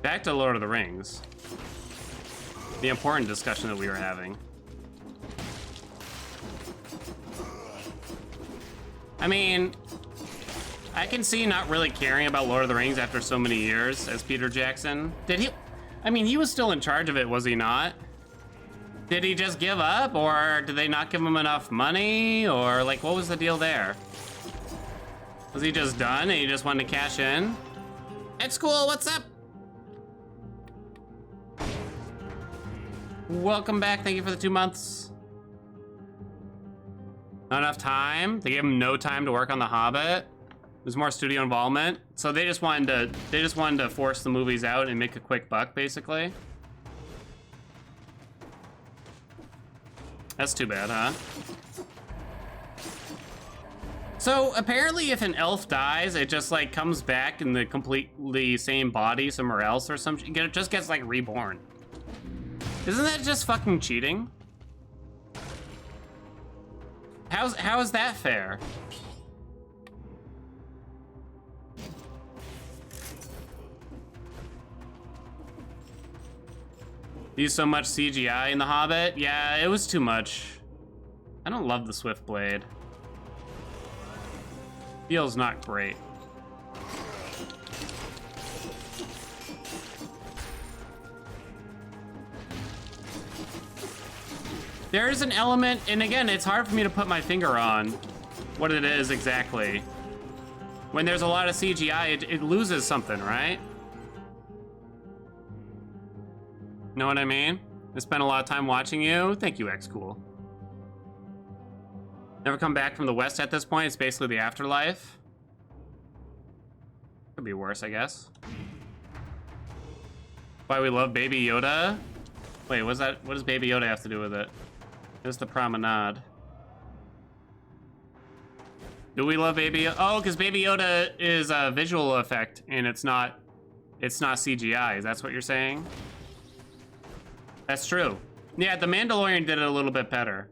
back to Lord of the Rings. The important discussion that we were having. I mean, I can see not really caring about Lord of the Rings after so many years as Peter Jackson. Did he? I mean, he was still in charge of it, was he not? Did he just give up, or did they not give him enough money, or like, what was the deal there? Was he just done and he just wanted to cash in? X-Cool, what's up? Welcome back, thank you for the 2 months. Not enough time? They gave him no time to work on The Hobbit. There's more studio involvement. So they just wanted to force the movies out and make a quick buck, basically. That's too bad, huh? So apparently if an elf dies, it just like comes back in the completely same body somewhere else or something. It just gets like reborn. Isn't that just fucking cheating? How is that fair? Use so much CGI in The Hobbit? Yeah, it was too much. I don't love the Swift Blade. Feels not great. There is an element, and again, it's hard for me to put my finger on what it is exactly. When there's a lot of CGI, it loses something, right? Know what I mean? I spent a lot of time watching you. Thank you, X-Cool. Never come back from the West at this point. It's basically the afterlife. Could be worse, I guess. Why we love Baby Yoda? Wait, what does Baby Yoda have to do with it? It's the promenade. Do we love Baby Yoda? Oh, because Baby Yoda is a visual effect and it's not CGI. That's what you're saying? That's true. Yeah, The Mandalorian did it a little bit better.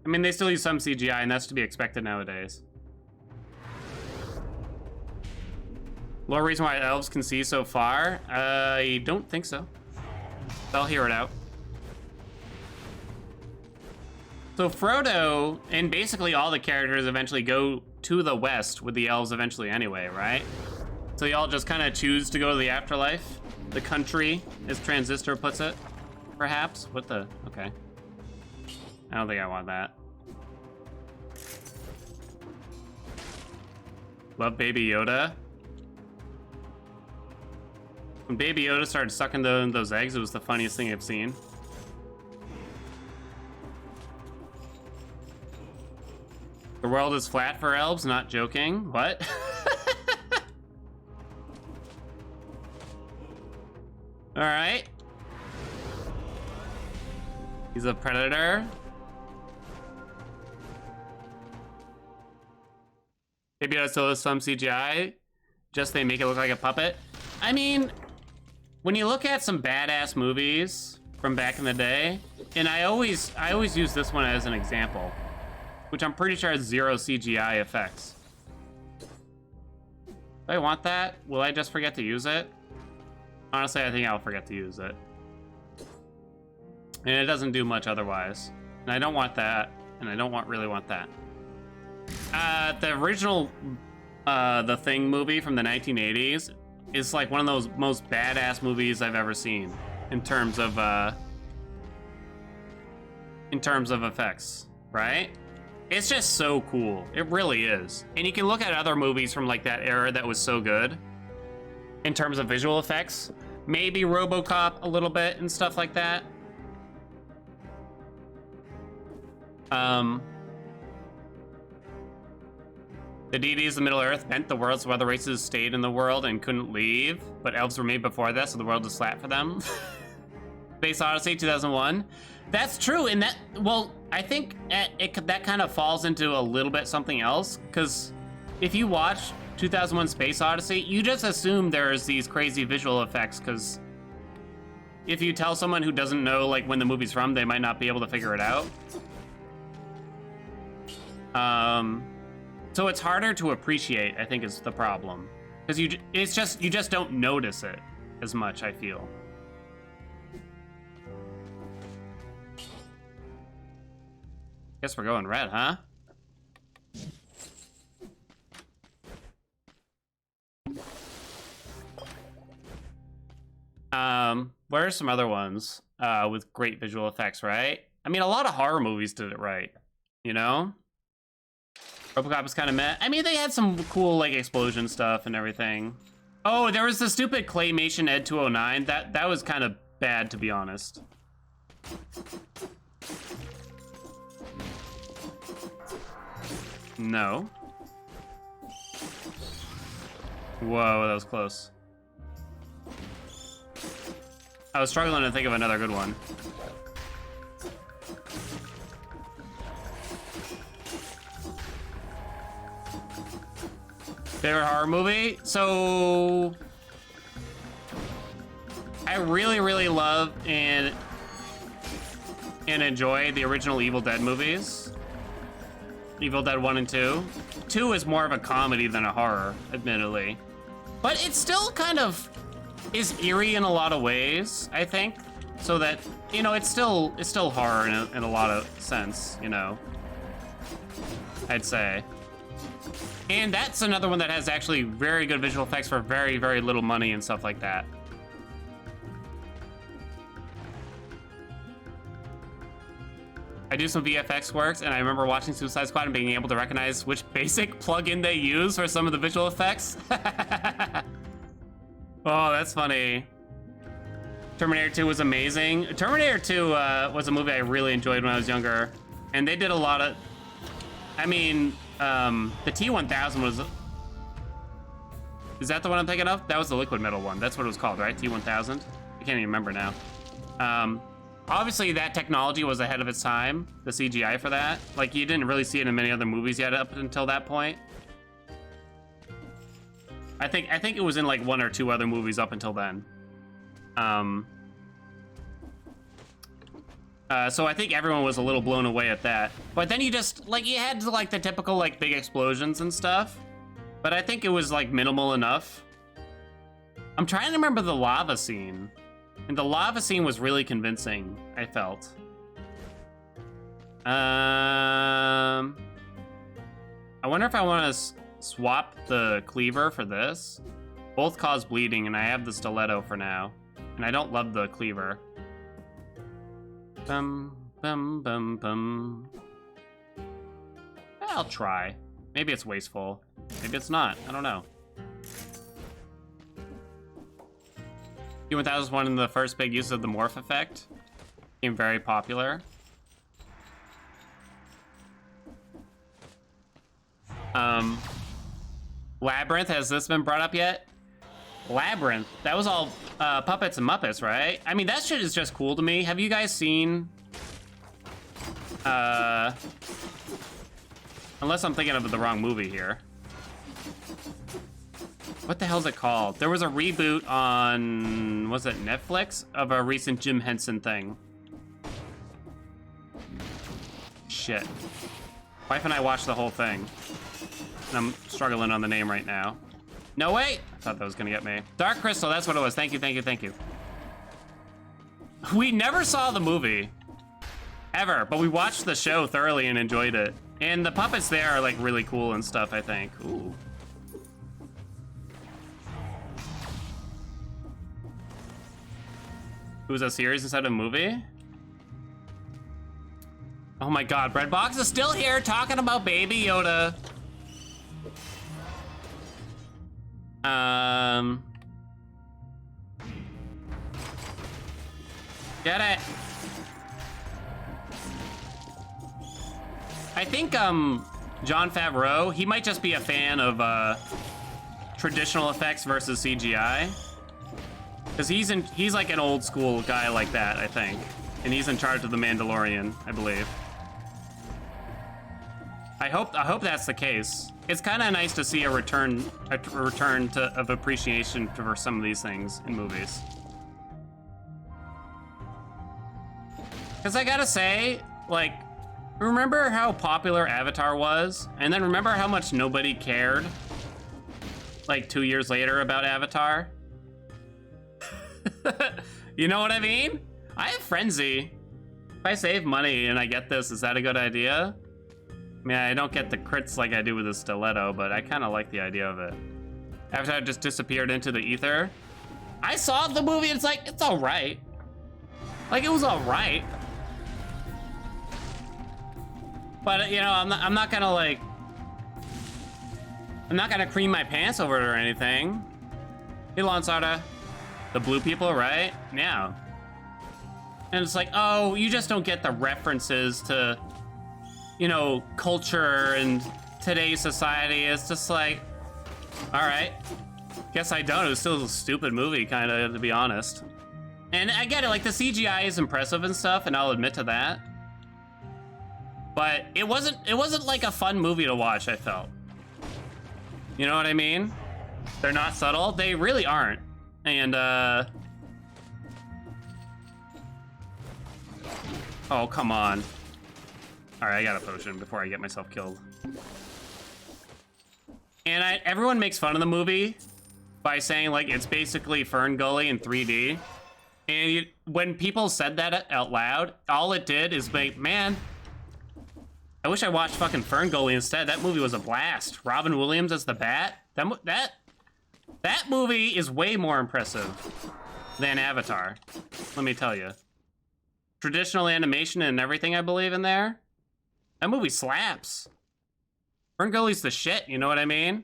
I mean, they still use some CGI, and that's to be expected nowadays. More reason why elves can see so far? I don't think so. I'll hear it out. So Frodo, and basically all the characters eventually go to the West with the elves eventually anyway, right? So y'all just kind of choose to go to the afterlife? The country, as Transistor puts it, perhaps? What the? Okay. I don't think I want that. Love Baby Yoda. When Baby Yoda started sucking those eggs, it was the funniest thing I've seen. The world is flat for elves, not joking. What? All right. He's a predator. Maybe I still have some CGI. Just they make it look like a puppet. I mean, when you look at some badass movies from back in the day, and I always use this one as an example, which I'm pretty sure has 0 CGI effects. Do I want that? Will I just forget to use it? Honestly, I think I'll forget to use it. And it doesn't do much otherwise. And I don't want that, and I don't really want that. The original The Thing movie from the 1980s is like one of those most badass movies I've ever seen in terms of effects, right? It's just so cool. It really is. And you can look at other movies from like that era that was so good in terms of visual effects. Maybe RoboCop a little bit and stuff like that. The deities of Middle-earth bent the world so other races stayed in the world and couldn't leave, but elves were made before that, so the world is flat for them. Space Odyssey 2001. That's true, and that, well, I think that kind of falls into a little bit something else, because if you watch 2001 Space Odyssey, you just assume there's these crazy visual effects, because if you tell someone who doesn't know like when the movie's from, they might not be able to figure it out. So it's harder to appreciate, I think, is the problem, because you just don't notice it. as much, I feel. Guess we're going red, huh? What are some other ones with great visual effects, right? I mean, a lot of horror movies did it right, you know? RoboCop was kind of meh. I mean, they had some cool, like, explosion stuff and everything. Oh, there was the stupid claymation Ed 209. That was kind of bad, to be honest. No. Whoa, that was close. I was struggling to think of another good one. Favorite horror movie? So I really love and enjoy the original Evil Dead movies. Evil Dead 1 and 2. 2 is more of a comedy than a horror, admittedly. But it still kind of is eerie in a lot of ways, I think. So that, you know, it's still horror in a lot of sense, you know, I'd say. And that's another one that has actually very good visual effects for very little money and stuff like that. I do some VFX works, and I remember watching Suicide Squad and being able to recognize which basic plugin they use for some of the visual effects. Oh, that's funny. Terminator 2 was amazing. Terminator 2 was a movie I really enjoyed when I was younger. And they did a lot of... I mean, the T-1000 was... Is that the one I'm thinking of? That was the liquid metal one. That's what it was called, right? T-1000? I can't even remember now. Obviously, that technology was ahead of its time, the CGI for that. Like, you didn't really see it in many other movies yet up until that point. I think it was in like 1 or 2 other movies up until then. So I think everyone was a little blown away at that. But then you just, like, you had like the typical like big explosions and stuff. But I think it was like minimal enough. I'm trying to remember the lava scene. And the lava scene was really convincing, I felt. I wonder if I want to swap the cleaver for this. Both cause bleeding, and I have the stiletto for now. And I don't love the cleaver. Bum, bum, bum, bum. I'll try. Maybe it's wasteful. Maybe it's not. I don't know. T-1000 was one of the first big uses of the morph effect. Became very popular. Labyrinth, has this been brought up yet? Labyrinth, that was all puppets and Muppets, right? I mean, that shit is just cool to me. Have you guys seen... Unless I'm thinking of the wrong movie here. What the hell's it called? There was a reboot on, was it Netflix? Of a recent Jim Henson thing. Shit. Wife and I watched the whole thing. And I'm struggling on the name right now. No, wait! I thought that was gonna get me. Dark Crystal, that's what it was. Thank you, thank you, thank you. We never saw the movie. Ever, but we watched the show thoroughly and enjoyed it. And the puppets there are like really cool and stuff, I think. Ooh. It was a series instead of a movie? Oh my god, Breadbox is still here talking about Baby Yoda. Get it. I think, Jon Favreau, he might just be a fan of, traditional effects versus CGI. Because he's like an old school guy like that, I think. And he's in charge of The Mandalorian, I believe. I hope that's the case. It's kind of nice to see a return of appreciation for some of these things in movies. Because I gotta say, like, remember how popular Avatar was? And then remember how much nobody cared, like, 2 years later about Avatar? You know what I mean? I have frenzy. If I save money and I get this, is that a good idea? I mean, I don't get the crits like I do with the stiletto, but I kind of like the idea of it. Avatar just disappeared into the ether. I saw the movie, it's like, it's all right. Like, it was all right. But, you know, I'm not gonna, like... I'm not gonna cream my pants over it or anything. Hey, Lonsarda. The blue people, right? Yeah. And it's like, oh, you just don't get the references to, you know, culture and today's society. It's just like, all right. Guess I don't. It was still a stupid movie, kind of, to be honest. And I get it, like, the CGI is impressive and stuff, and I'll admit to that. But it wasn't like a fun movie to watch, I felt. You know what I mean? They're not subtle. They really aren't. And, oh, come on. All right, I got a potion before I get myself killed. And everyone makes fun of the movie by saying, like, it's basically Fern Gully in 3D. And when people said that out loud, all it did is make, man, I wish I watched fucking Fern Gully instead. That movie was a blast. Robin Williams as the Bat. That movie is way more impressive than Avatar. Let me tell you. Traditional animation and everything, I believe, in there. That movie slaps. Fern Gully's the shit, you know what I mean?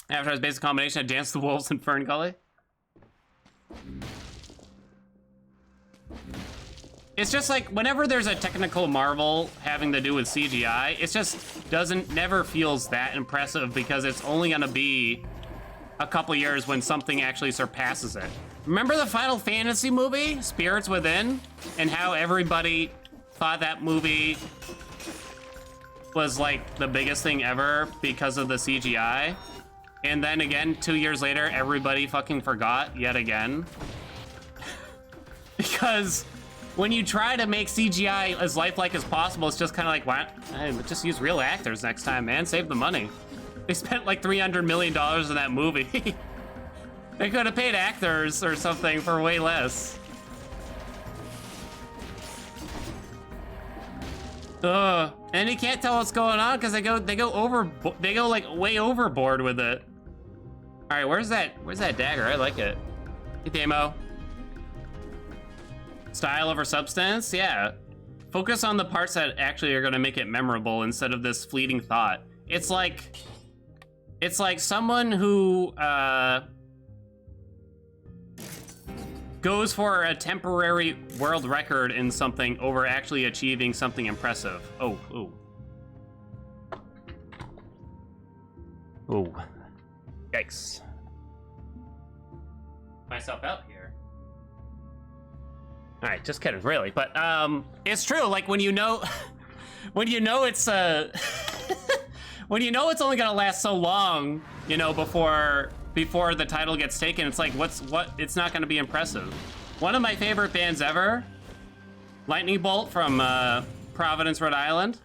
Avatar's basic combination of Dance the Wolves and Fern Gully. It's just like, whenever there's a technical marvel having to do with CGI, it just never feels that impressive because it's only gonna be a couple years when something actually surpasses it. Remember the Final Fantasy movie, Spirits Within? And how everybody thought that movie was like the biggest thing ever because of the CGI? And then again, 2 years later, everybody fucking forgot yet again. Because when you try to make CGI as lifelike as possible, it's just kind of like, why just use real actors next time, man? Save the money. They spent like $300 million in that movie. They could have paid actors or something for way less. Ugh. And you can't tell what's going on because they go like way overboard with it. All right, where's that dagger? I like it. Hey, Demo. Style over substance? Yeah. Focus on the parts that actually are gonna make it memorable instead of this fleeting thought. It's like someone who goes for a temporary world record in something over actually achieving something impressive. Oh, ooh. Ooh. Yikes. Myself out here. All right, just kidding, really. But it's true. Like when you know it's when you know it's only gonna last so long, you know, before the title gets taken, it's like it's not gonna be impressive. One of my favorite bands ever, Lightning Bolt from Providence, Rhode Island.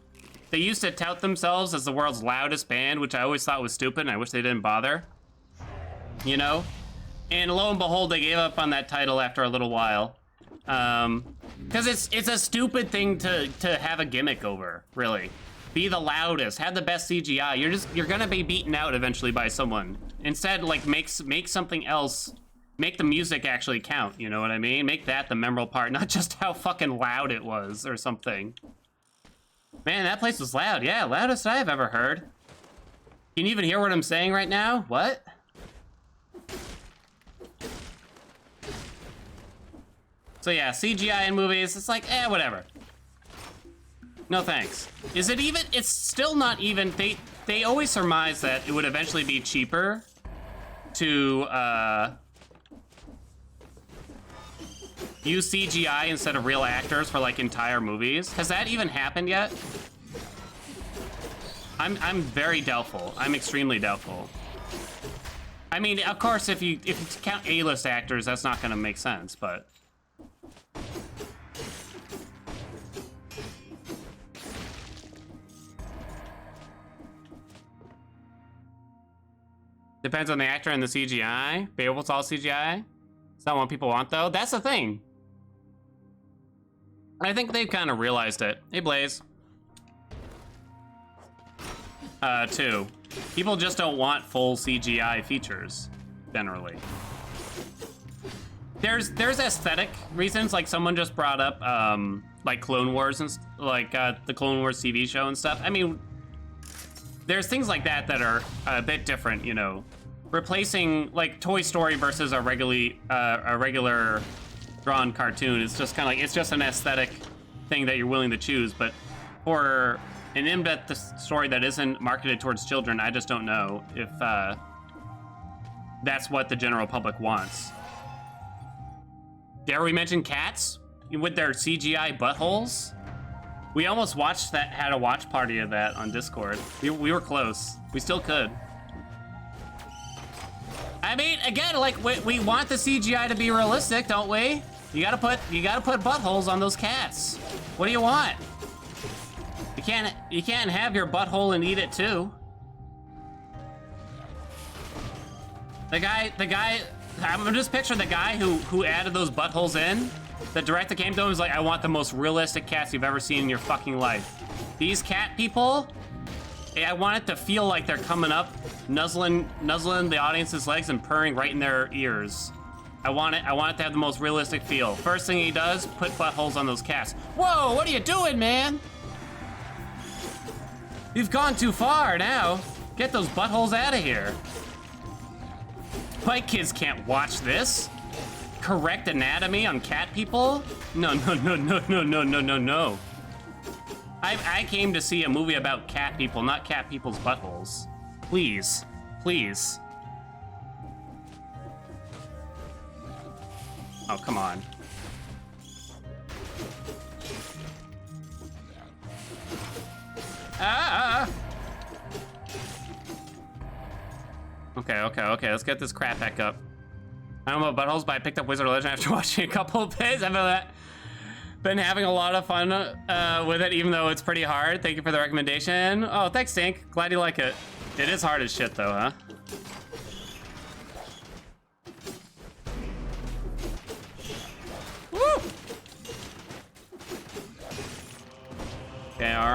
They used to tout themselves as the world's loudest band, which I always thought was stupid, and I wish they didn't bother. You know? And lo and behold, they gave up on that title after a little while. Because it's a stupid thing to have a gimmick over, really. Be the loudest, have the best CGI. You're gonna be beaten out eventually by someone. Instead, like, make something else, make the music actually count, you know what I mean? Make that the memorable part, not just how fucking loud it was or something. Man, that place was loud. Yeah, loudest I've ever heard. Can you even hear what I'm saying right now? What? So yeah, CGI in movies, it's like, whatever. No thanks. Is it even? It's still not even. They always surmise that it would eventually be cheaper to use CGI instead of real actors for like entire movies. Has that even happened yet? I'm very doubtful. I'm extremely doubtful. I mean, of course, if you count A-list actors, that's not gonna make sense, but. Depends on the actor and the CGI. Beowulf's all CGI. It's not what people want, though. That's the thing. I think they've kind of realized it. Hey, Blaze. 2. People just don't want full CGI features, generally. There's aesthetic reasons, like someone just brought up, like Clone Wars and like the Clone Wars TV show and stuff. I mean, there's things like that that are a bit different, you know. Replacing like Toy Story versus a regular drawn cartoon is just kind of like, it's just an aesthetic thing that you're willing to choose. But for an in-depth story that isn't marketed towards children, I just don't know if that's what the general public wants. Dare we mention cats with their CGI buttholes? We almost watched that, had a watch party of that on Discord. We were close. We still could. I mean, again, like we want the CGI to be realistic, don't we? You gotta put buttholes on those cats. What do you want? You can't have your butthole and eat it too. The guy. I'm just picturing the guy who added those buttholes in. The director came to him and was like, I want the most realistic cats you've ever seen in your fucking life. These cat people, I want it to feel like they're coming up, nuzzling the audience's legs and purring right in their ears. I want it to have the most realistic feel. First thing he does, put buttholes on those cats. Whoa, what are you doing, man? You've gone too far now. Get those buttholes out of here. My kids can't watch this. Correct anatomy on cat people? No. I came to see a movie about cat people, not cat people's buttholes. Please. Oh, come on. Ah! Okay, let's get this crap back up. I don't know about buttholes, but I picked up Wizard of Legend after watching a couple of bits. I've been having a lot of fun with it, even though it's pretty hard. Thank you for the recommendation. Oh, thanks, Stink. Glad you like it. It is hard as shit, though, huh? Woo! Okay, all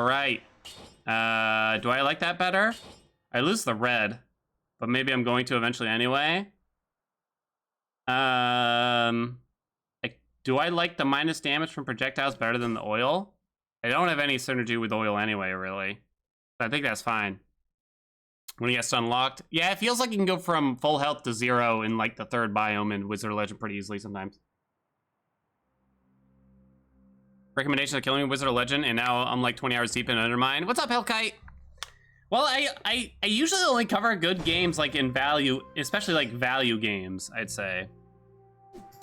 right. Do I like that better? I lose the red, but maybe I'm going to eventually anyway. Do I like the minus damage from projectiles better than the oil? I don't have any synergy with oil anyway, really. I think that's fine. When it gets unlocked. Yeah, it feels like you can go from full health to 0 in like the 3rd biome in Wizard of Legend pretty easily sometimes. Recommendation of killing me Wizard of Legend, and now I'm like 20 hours deep in Undermine. What's up, Hellkite? Well, I usually only cover good games like in value, especially like value games, I'd say.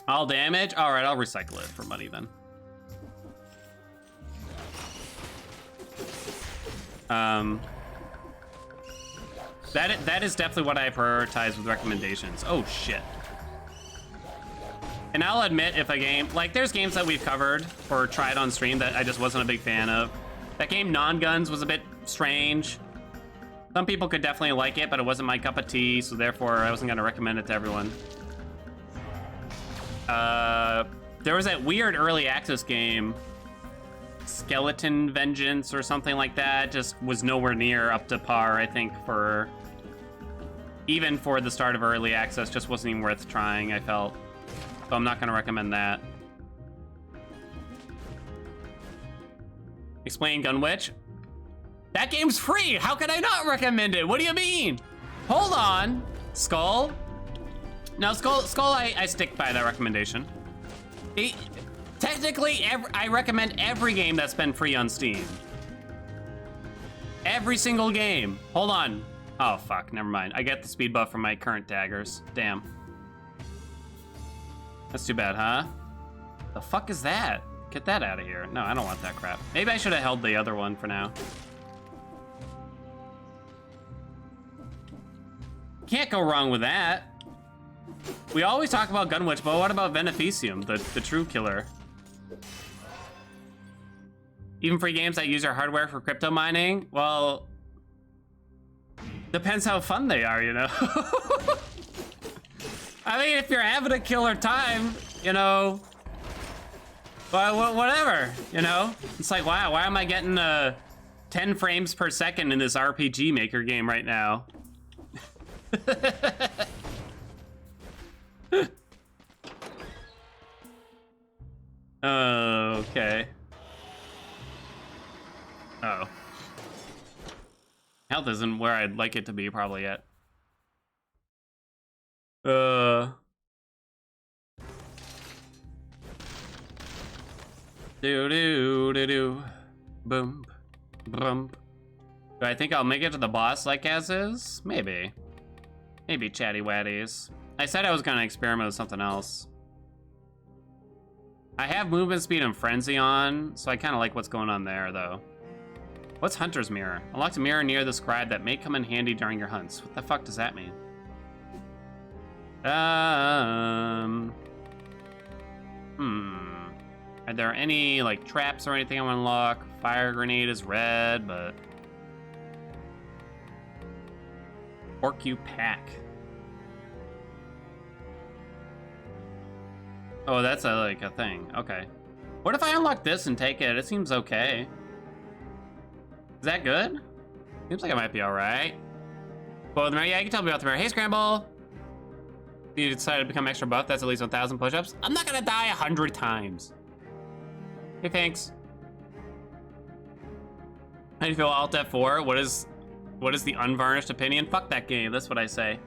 All damage? All right, I'll recycle it for money then. That is definitely what I prioritize with recommendations. Oh shit. And I'll admit, if a game, like there's games that we've covered or tried on stream that I just wasn't a big fan of. That game, Non-Guns, was a bit strange. Some people could definitely like it, but it wasn't my cup of tea, so therefore I wasn't gonna recommend it to everyone. There was that weird early access game, Skeleton Vengeance or something like that, just was nowhere near up to par, I think, even for the start of early access, just wasn't even worth trying, I felt. So I'm not gonna recommend that. Explain Gunwitch. That game's free! How could I not recommend it? What do you mean? Hold on. Skull? No, Skull, I stick by that recommendation. Technically, I recommend every game that's been free on Steam. Every single game. Hold on. Oh, fuck, never mind. I get the speed buff from my current daggers. Damn. That's too bad, huh? The fuck is that? Get that out of here. No, I don't want that crap. Maybe I should have held the other one for now. Can't go wrong with that. We always talk about Gunwitch, but what about Beneficium, the true killer? Even free games that use your hardware for crypto mining? Well, depends how fun they are, you know? I mean, if you're having a killer time, you know, whatever, you know? It's like, wow, why am I getting 10 frames per second in this RPG Maker game right now? Okay. Uh-oh. Health isn't where I'd like it to be probably yet. Do. Boom. Boom. Do I think I'll make it to the boss like as is? Maybe. Maybe chatty waddies. I said I was gonna experiment with something else. I have movement speed and frenzy on, so I kind of like what's going on there, though. What's Hunter's Mirror? Unlocked a mirror near the scribe that may come in handy during your hunts. What the fuck does that mean? Are there any, like, traps or anything I want to unlock? Fire grenade is red, but... Pork you pack. Oh, that's like a thing. Okay. What if I unlock this and take it? It seems okay. Is that good? Seems like it might be all right. Well, yeah, you can tell me about the mirror. Hey, Scramble. You decided to become extra buff. That's at least 1,000 push-ups. I'm not gonna die 100 times. Hey, thanks. How do you feel Alt F4? What is the unvarnished opinion? Fuck that game. That's what I say.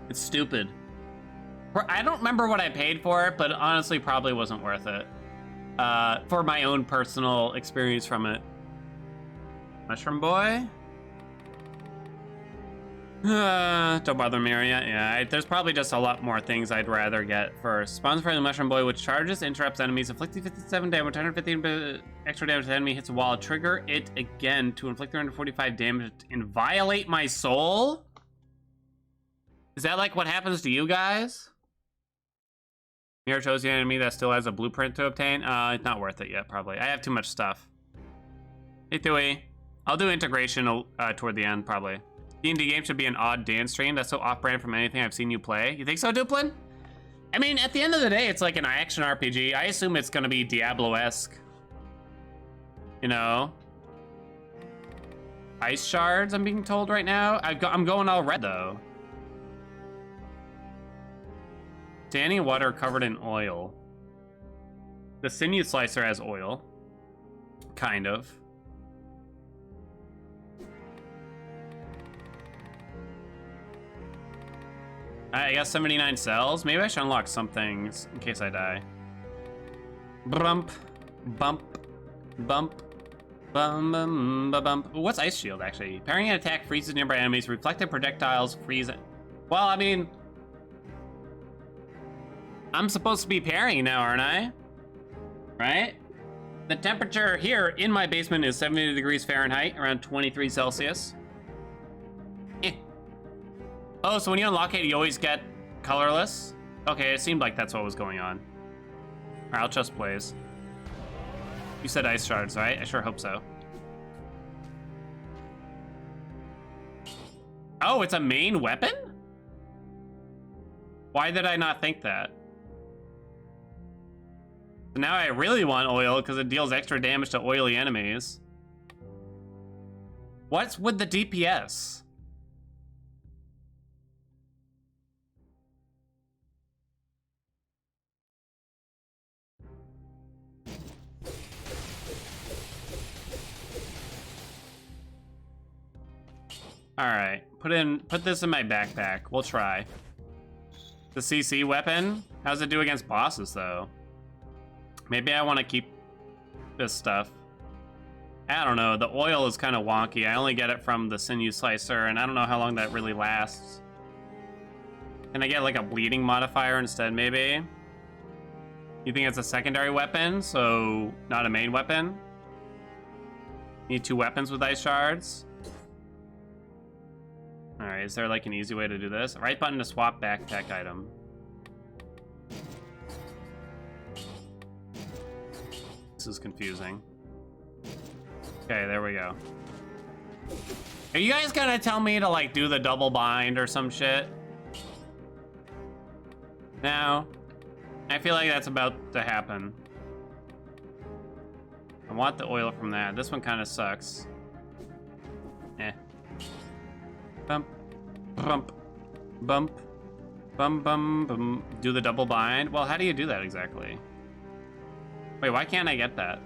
It's stupid. I don't remember what I paid for it, but honestly, probably wasn't worth it. For my own personal experience from it. Mushroom Boy? Don't bother me yet. Yeah, there's probably just a lot more things I'd rather get first. Spawns for the Mushroom Boy, which charges, interrupts enemies, inflicting 57 damage, 115 extra damage to the enemy, hits a wall. Trigger it again to inflict 345 damage and violate my soul? Is that like what happens to you guys? Mirror shows the enemy that still has a blueprint to obtain. It's not worth it yet, probably. I have too much stuff. Hey, Thuy. I'll do integration toward the end, probably. D&D game should be an odd dance stream. That's so off-brand from anything I've seen you play. You think so, Duplin? I mean, at the end of the day, it's like an action RPG. I assume it's gonna be Diablo-esque. You know? Ice shards, I'm being told right now. I'm going all red, though. Standing water covered in oil. The sinew slicer has oil. Kind of. I got 79 cells. Maybe I should unlock some things in case I die. Bump, bump, bump, bum, bum, bum, bump. What's Ice Shield, actually? Parrying an attack freezes nearby enemies. Reflected projectiles freeze it. Well, I mean... I'm supposed to be parrying now, aren't I? Right? The temperature here in my basement is 70 degrees Fahrenheit, around 23 Celsius. Oh, so when you unlock it, you always get colorless? Okay, it seemed like that's what was going on. All right, I'll just blaze. You said ice shards, right? I sure hope so. Oh, it's a main weapon? Why did I not think that? So now I really want oil because it deals extra damage to oily enemies. What's with the DPS? All right, put this in my backpack. We'll try. The CC weapon? How does it do against bosses, though? Maybe I want to keep this stuff. I don't know. The oil is kind of wonky. I only get it from the sinew slicer, and I don't know how long that really lasts. Can I get like a bleeding modifier instead, maybe? You think it's a secondary weapon, so not a main weapon? Need 2 weapons with ice shards? All right, is there like an easy way to do this? Right button to swap backpack item. This is confusing. Okay, there we go. Are you guys gonna tell me to like do the double bind or some shit? Now, I feel like that's about to happen. I want the oil from that. This one kind of sucks. Eh. Bump, bump, bump, bum, bum, bum. Do the double bind? Well, how do you do that exactly? Wait, why can't I get that?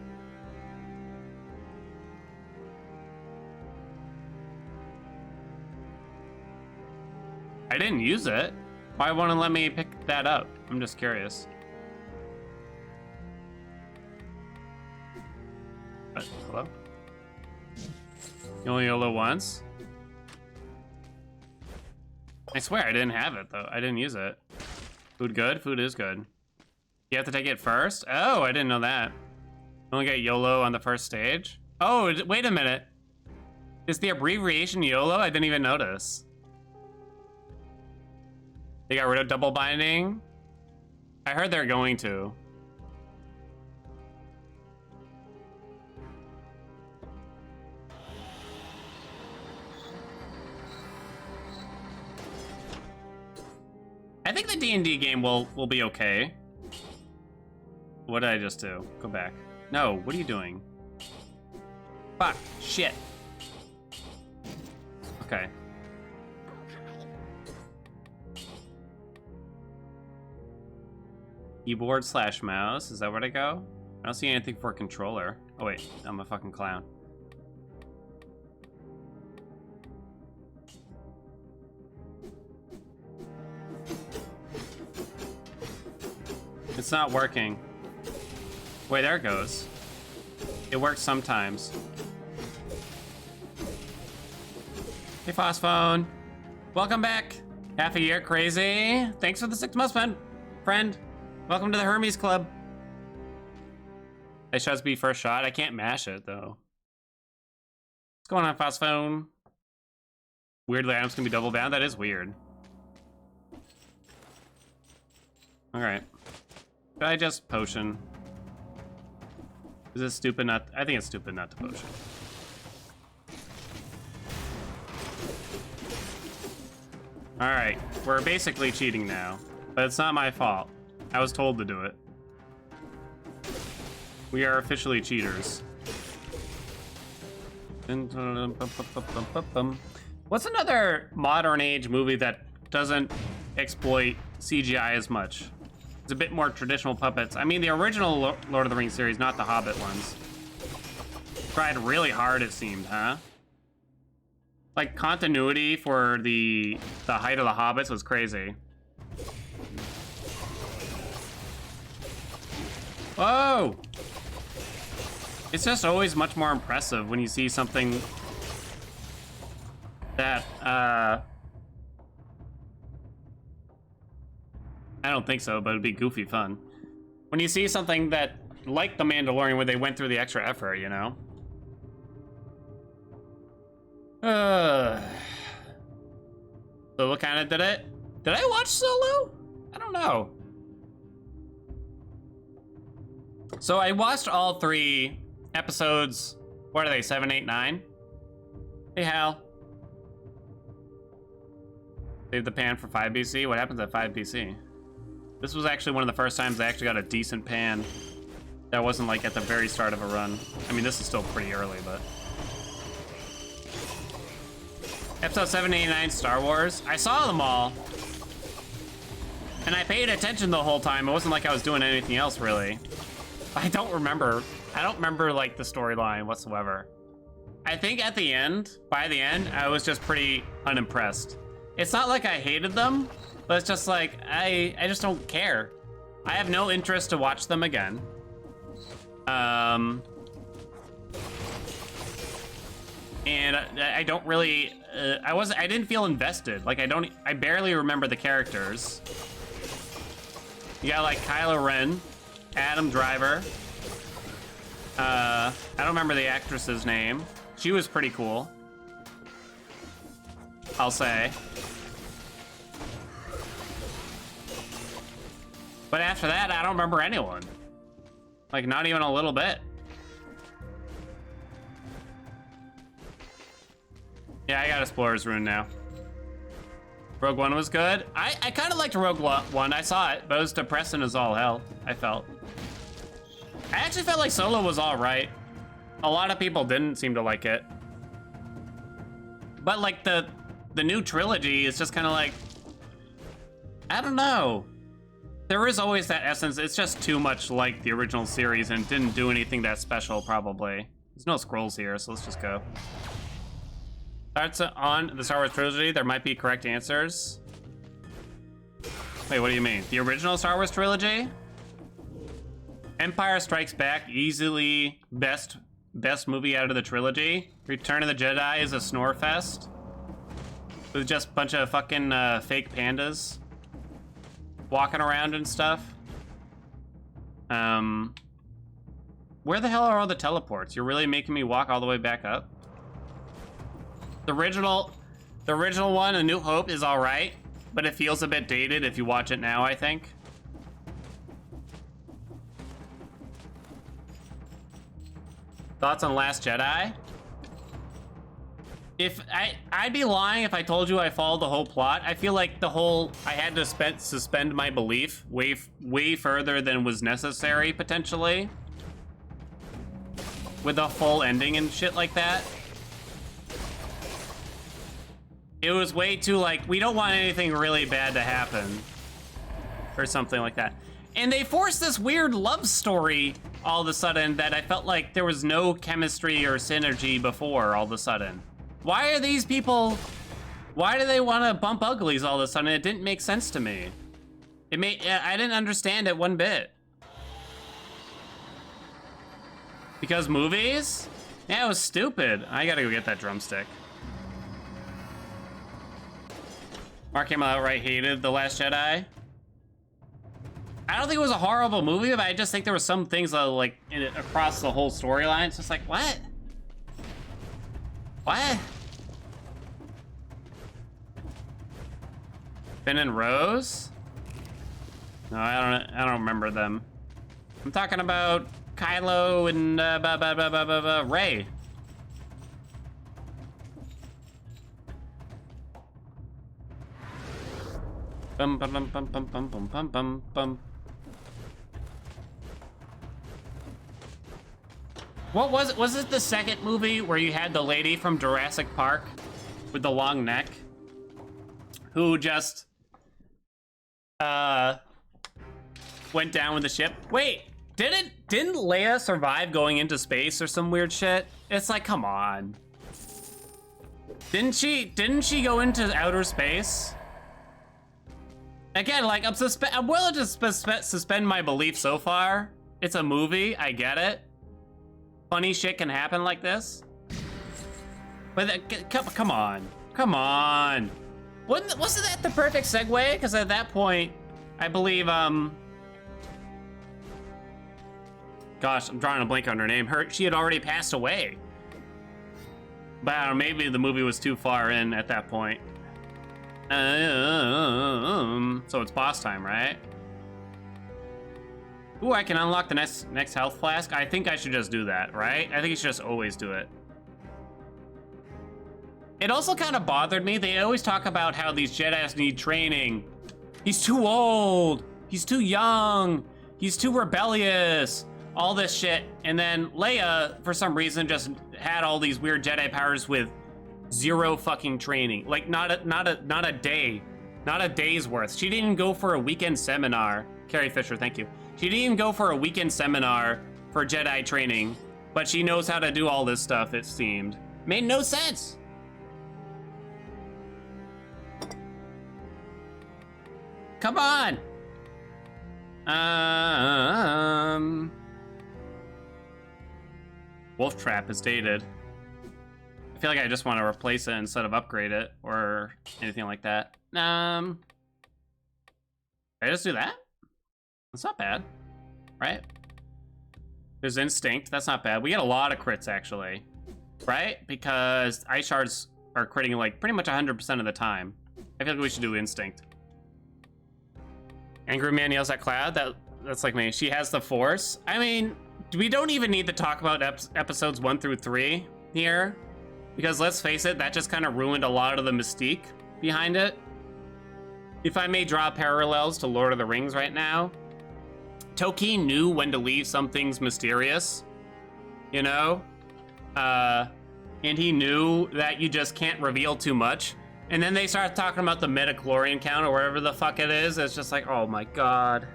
I didn't use it. Why won't it let me pick that up? I'm just curious. Hello? You only YOLO once? I swear I didn't have it though. I didn't use it. Food good? Food is good. You have to take it first? Oh, I didn't know that. Only get YOLO on the first stage? Oh, wait a minute. Is the abbreviation YOLO? I didn't even notice. They got rid of double binding? I heard they're going to. I think the D&D game will be okay. What did I just do? Go back. No, what are you doing? Fuck, shit. Okay. Keyboard / mouse, is that where to go? I don't see anything for a controller. Oh wait, I'm a fucking clown. It's not working. Wait, there it goes. It works sometimes. Hey, Phosphone. Welcome back. Half a year crazy. Thanks for the 6 months, friend. Welcome to the Hermes Club. It should be first shot. I can't mash it, though. What's going on, Phosphone? Weirdly, items can be double bound. That is weird. All right. Should I just potion? Is it stupid not? I think it's stupid not to potion. All right, we're basically cheating now, but it's not my fault. I was told to do it. We are officially cheaters. What's another modern age movie that doesn't exploit CGI as much? It's a bit more traditional puppets. I mean, the original Lord of the Rings series, not the Hobbit ones. Tried really hard, it seemed, huh? Like, continuity for the height of the Hobbits was crazy. Whoa! It's just always much more impressive when you see something that, I don't think so, but it'd be goofy fun. When you see something that, like The Mandalorian, where they went through the extra effort, you know? Solo kinda did it? Did I watch Solo? I don't know. So I watched all 3 episodes. What are they, 7, 8, 9? Hey, Hal. Save the pan for 5 BC? What happens at 5 BC? This was actually one of the first times I actually got a decent pan that wasn't like at the very start of a run. I mean, this is still pretty early, but... Episode 789, Star Wars. I saw them all. And I paid attention the whole time. It wasn't like I was doing anything else, really. I don't remember like the storyline whatsoever. I think at the end, by the end, I was just pretty unimpressed. It's not like I hated them, but it's just like, I just don't care. I have no interest to watch them again. And I don't really, I didn't feel invested. Like I barely remember the characters. You got like Kylo Ren, Adam Driver. I don't remember the actress's name. She was pretty cool, I'll say. But after that, I don't remember anyone. Like, not even a little bit. Yeah, I got Explorer's Rune now. Rogue One was good. I kind of liked Rogue One. I saw it, but it was depressing as all hell, I felt. I actually felt like Solo was all right. A lot of people didn't seem to like it. But like the new trilogy is just kind of like, I don't know. There is always that essence. It's just too much like the original series and didn't do anything that special, probably. There's no scrolls here, so let's just go. Starts on the Star Wars trilogy. There might be correct answers. Wait, what do you mean? The original Star Wars trilogy? Empire Strikes Back, easily best movie out of the trilogy. Return of the Jedi is a snore fest with just a bunch of fucking fake pandas walking around and stuff. Where the hell are all the teleports? You're really making me walk all the way back up? The original one, A New Hope, is all right, but it feels a bit dated if you watch it now, I think. Thoughts on Last Jedi? I'd be lying if I told you I followed the whole plot. I feel like I had to suspend my belief way further than was necessary, potentially. With a full ending and shit like that. It was way too like, we don't want anything really bad to happen. Or something like that. And they forced this weird love story all of a sudden that I felt like there was no chemistry or synergy before all of a sudden. Why are these people, why do they want to bump uglies all of a sudden? It didn't make sense to me. I didn't understand it one bit. Because movies? Yeah, it was stupid. I gotta go get that drumstick. Mark came out outright hated The Last Jedi. I don't think it was a horrible movie, but I just think there were some things that like across the whole storyline. It's just like, what? What? Finn and Rose? No, I don't remember them. I'm talking about Kylo and Rey. Bum bum bum bum bum bum bum bum bum bum. What was it? Was it the second movie where you had the lady from Jurassic Park with the long neck who just went down with the ship? Wait, didn't Leia survive going into space or some weird shit? It's like, come on. Didn't she go into outer space? Again, like, I'm willing to suspend my belief so far. It's a movie, I get it. Funny shit can happen like this. But come on. Wasn't that the perfect segue? Because at that point, I believe, gosh, I'm drawing a blank on her name. She had already passed away. But I don't know, maybe the movie was too far in at that point. So it's boss time, right? Ooh, I can unlock the next health flask. I think I should just do that, right? I think you should just always do it. It also kind of bothered me. They always talk about how these Jedis need training. He's too old. He's too young. He's too rebellious. All this shit. And then Leia, for some reason, just had all these weird Jedi powers with zero fucking training. Like not a day, not a day's worth. She didn't even go for a weekend seminar. Carrie Fisher, thank you. She didn't even go for a weekend seminar for Jedi training, but she knows how to do all this stuff, it seemed. Made no sense. Come on. Wolf Trap is dated. I feel like I just want to replace it instead of upgrade it or anything like that. Did I just do that? That's not bad, right? There's Instinct, that's not bad. We get a lot of crits actually, right? Because Ice Shards are critting like pretty much 100% of the time. I feel like we should do Instinct. Angry Man yells at Cloud, that's like me. She has the Force. I mean, we don't even need to talk about episodes 1 through 3 here. Because let's face it, that just kind of ruined a lot of the mystique behind it. If I may draw parallels to Lord of the Rings right now, Tolkien knew when to leave some things mysterious, you know? And he knew that you just can't reveal too much. And then they start talking about the midichlorian count or whatever the fuck it is. It's just like, oh my god.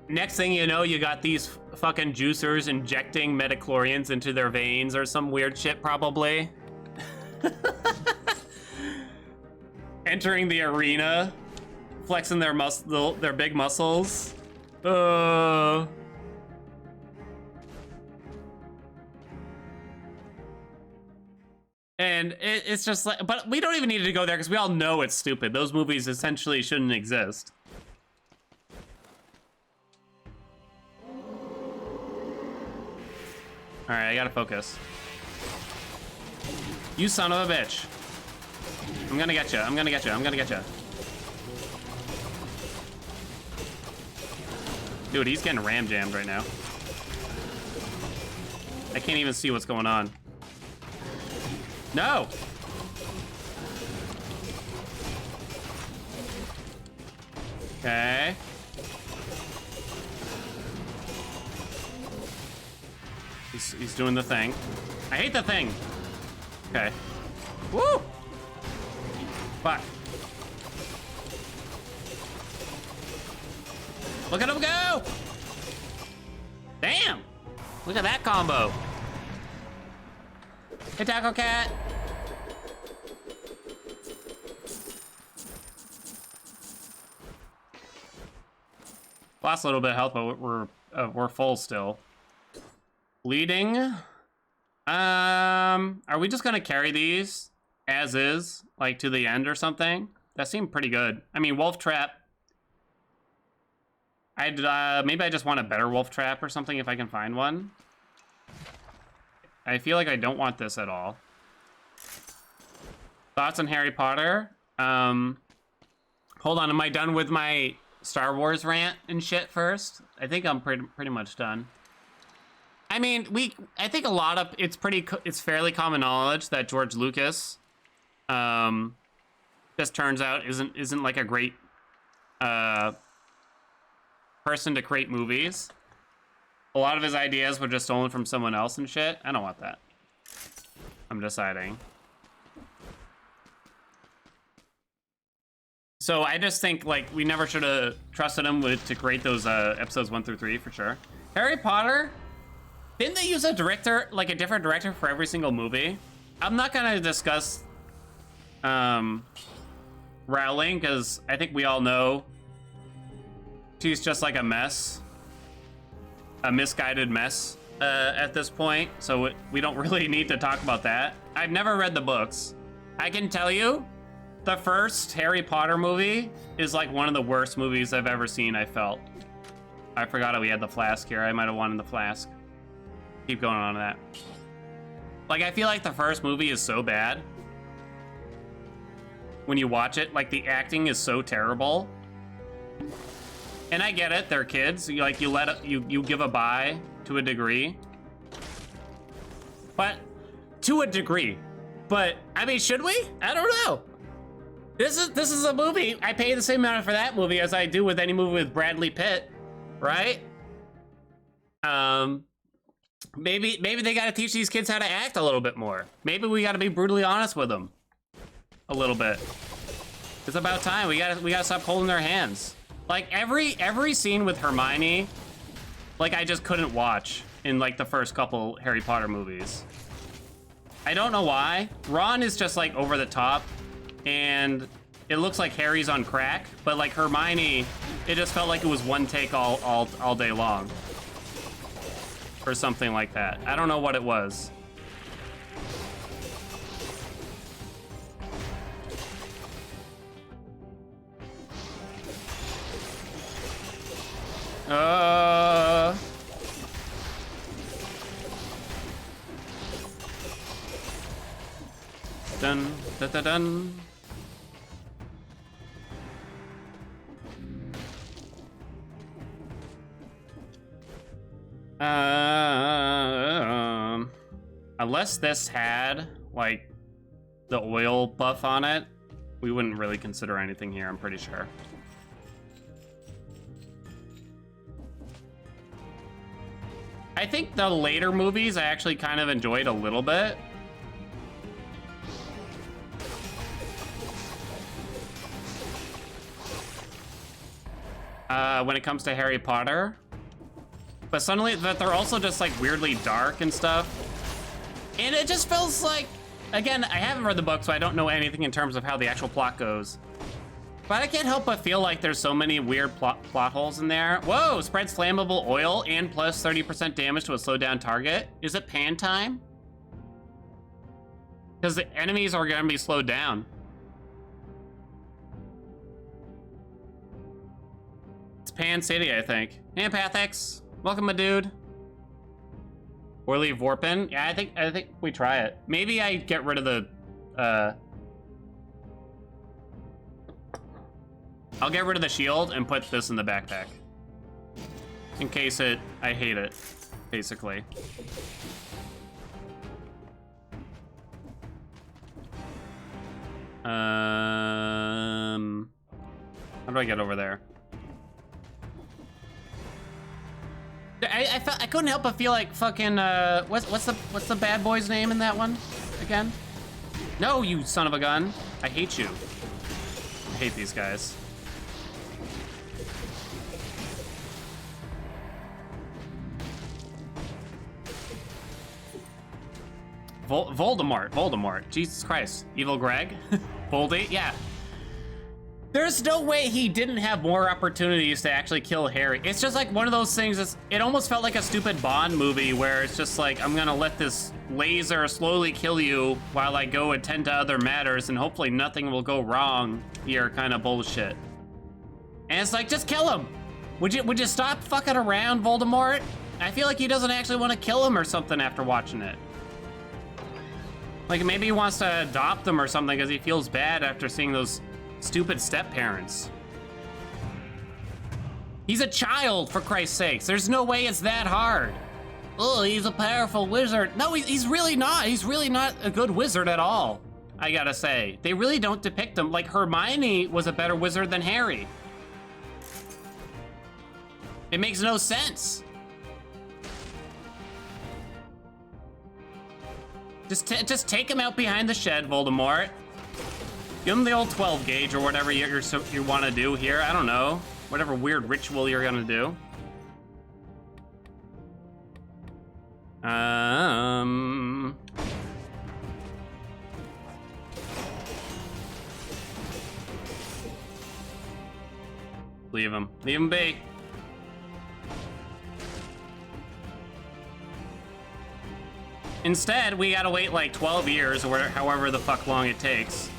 Next thing you know, you got these fucking juicers injecting midichlorians into their veins or some weird shit, probably. Entering the arena, flexing their big muscles. And it's just like, but we don't even need to go there because we all know it's stupid. Those movies essentially shouldn't exist. All right, I gotta focus. You son of a bitch. I'm gonna get you. I'm gonna get you. I'm gonna get you. Dude, he's getting ram jammed right now. I can't even see what's going on. No! Okay. He's doing the thing. I hate the thing. Okay. Woo! Fuck. Look at him go! Damn! Look at that combo. Hey, Taco Cat. Lost a little bit of health, but we're full still. Bleeding. Are we just gonna carry these as is, like to the end or something? That seemed pretty good. I mean, Wolf Trap. Maybe I just want a better Wolf Trap or something if I can find one. I feel like I don't want this at all. Thoughts on Harry Potter? Hold on, am I done with my Star Wars rant and shit first? I think I'm pretty much done. I mean, I think a lot of it's fairly common knowledge that George Lucas, just turns out isn't like a great person to create movies. A lot of his ideas were just stolen from someone else and shit. I don't want that. I'm deciding. So I just think, like, we never should have trusted him to create those episodes 1 through 3 for sure. Harry Potter, didn't they use a director, like a different director for every single movie? I'm not gonna discuss Rowling because I think we all know she's just like a mess. A misguided mess at this point, so we don't really need to talk about that. I've never read the books. I can tell you, the first Harry Potter movie is like one of the worst movies I've ever seen, I felt. I forgot that we had the flask here. I might have wanted the flask. Keep going on to that. Like, I feel like the first movie is so bad. When you watch it, like, the acting is so terrible. And I get it, they're kids. You give a buy to a degree. But to a degree. But I mean, should we? I don't know. This is a movie. I pay the same amount for that movie as I do with any movie with Bradley Pitt, right? Maybe they got to teach these kids how to act a little bit more. Maybe we got to be brutally honest with them a little bit. It's about time. We gotta stop holding their hands. Like, every scene with Hermione, like, I just couldn't watch in, like, the first couple Harry Potter movies. I don't know why. Ron is just, like, over the top, and it looks like Harry's on crack, but, like, Hermione, it just felt like it was one take all day long. Or something like that. I don't know what it was. Dun, dun, dun, dun. Unless this had, like, the oil buff on it, We wouldn't really consider anything here, I'm pretty sure. I think the later movies I actually kind of enjoyed a little bit. When it comes to Harry Potter. But suddenly that they're also just like weirdly dark and stuff. And it just feels like, again, I haven't read the book, so I don't know anything in terms of how the actual plot goes. But I can't help but feel like there's so many weird plot holes in there. Whoa, spreads flammable oil and plus 30% damage to a slowed down target. Is it pan time? Because the enemies are gonna be slowed down. It's Pan City, I think. Hey, Pathix. Welcome, my dude. Or leave Vorpin. Yeah, I think we try it. Maybe I get rid of the, I'll get rid of the shield and put this in the backpack. In case I hate it, basically. How do I get over there? I couldn't help but feel like fucking what's the bad boy's name in that one again? No, you son of a gun! I hate you. I hate these guys. Voldemort. Jesus Christ. Evil Greg? Voldy? Yeah. There's no way he didn't have more opportunities to actually kill Harry. It's just like one of those things, it almost felt like a stupid Bond movie where it's just like, I'm gonna let this laser slowly kill you while I go attend to other matters and hopefully nothing will go wrong here kind of bullshit. And it's like, just kill him. Would you stop fucking around, Voldemort? I feel like he doesn't actually want to kill him or something after watching it. Like maybe he wants to adopt them or something because he feels bad after seeing those stupid step-parents. He's a child, for Christ's sakes. There's no way it's that hard. Oh, he's a powerful wizard. No, he's really not. He's really not a good wizard at all, I gotta say. They really don't depict him. Like, Hermione was a better wizard than Harry. It makes no sense. Just take him out behind the shed, Voldemort. Give him the old 12 gauge or whatever you want to do here. I don't know. Whatever weird ritual you're gonna do. Leave him. Leave him be. Instead, we gotta wait like 12 years or however the fuck long it takes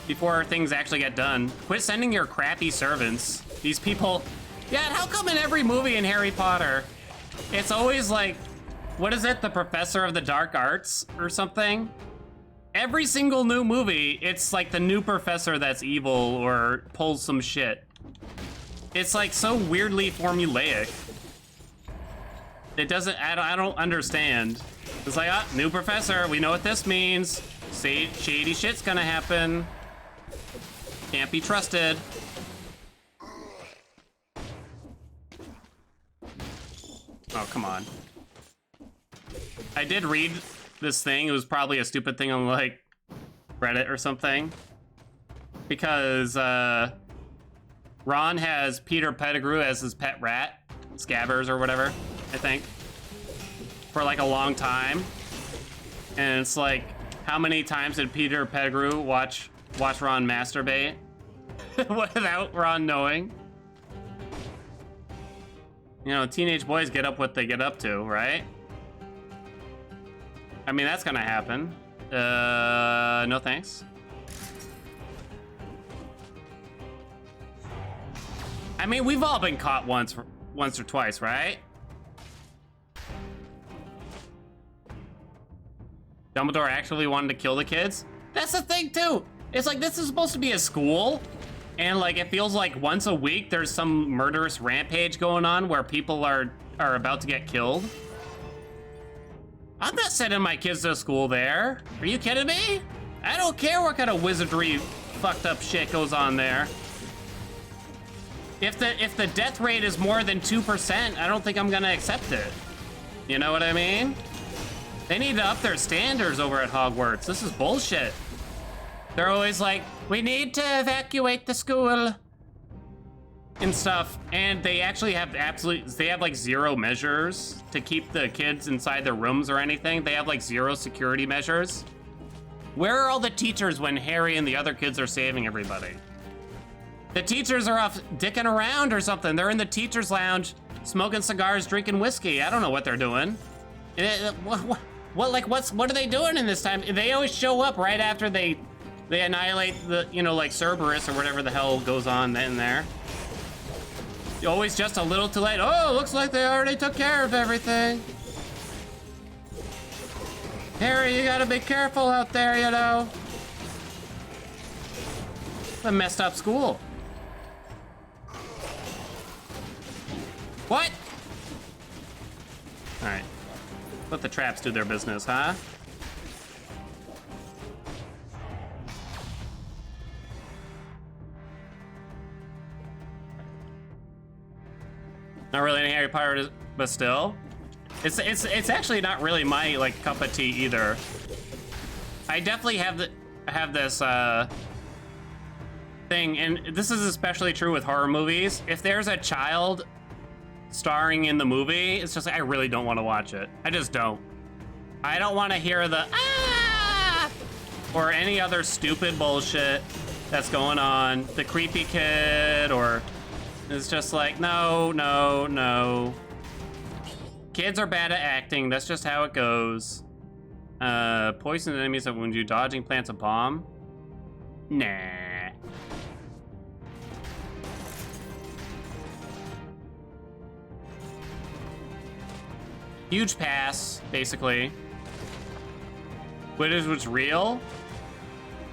before things actually get done. Quit sending your crappy servants. These people... Yeah, how come in every movie in Harry Potter, it's always like, what is it, the Professor of the Dark Arts or something? Every single new movie, it's like the new professor that's evil or pulls some shit. It's like so weirdly formulaic. It doesn't, I don't understand. It's like, ah, new professor, we know what this means. Shady shit's gonna happen. Can't be trusted. Oh, come on. I did read this thing. It was probably a stupid thing on, like, Reddit or something. Because, Ron has Peter Pettigrew as his pet rat. Scabbers or whatever, I think. For, like, a long time. And it's like, how many times did Peter Pettigrew watch Ron masturbate without Ron knowing? You know, teenage boys get up what they get up to, right? I mean, that's gonna happen. No thanks. I mean, we've all been caught once or twice, right? Dumbledore actually wanted to kill the kids? That's the thing, too. It's like, this is supposed to be a school, and like, it feels like once a week there's some murderous rampage going on where people are about to get killed. I'm not sending my kids to school there. Are you kidding me? I don't care what kind of wizardry fucked up shit goes on there. If the death rate is more than 2%, I don't think I'm gonna accept it. You know what I mean? They need to up their standards over at Hogwarts. This is bullshit. They're always like, we need to evacuate the school and stuff. And they actually have they have like 0 measures to keep the kids inside their rooms or anything. They have like 0 security measures. Where are all the teachers when Harry and the other kids are saving everybody? The teachers are off dicking around or something. They're in the teacher's lounge, smoking cigars, drinking whiskey. I don't know what they're doing. What are they doing in this time? They always show up right after they annihilate the, you know, like Cerberus or whatever the hell goes on in there. Always just a little too late. Oh, looks like they already took care of everything. Harry, you gotta be careful out there, you know. It's a messed up school. What? All right, let the traps do their business, huh? Not really any Harry Potter, but still. It's actually not really my like cup of tea either. I definitely have this thing, and this is especially true with horror movies. If there's a child starring in the movie, it's just like I really don't want to watch it. I just don't. I don't want to hear the ah or any other stupid bullshit that's going on. The creepy kid, or it's just like no, no, no. Kids are bad at acting. That's just how it goes. Poison enemies that wound you. Dodging plants a bomb. Nah. Huge pass, basically. Quidditch was real?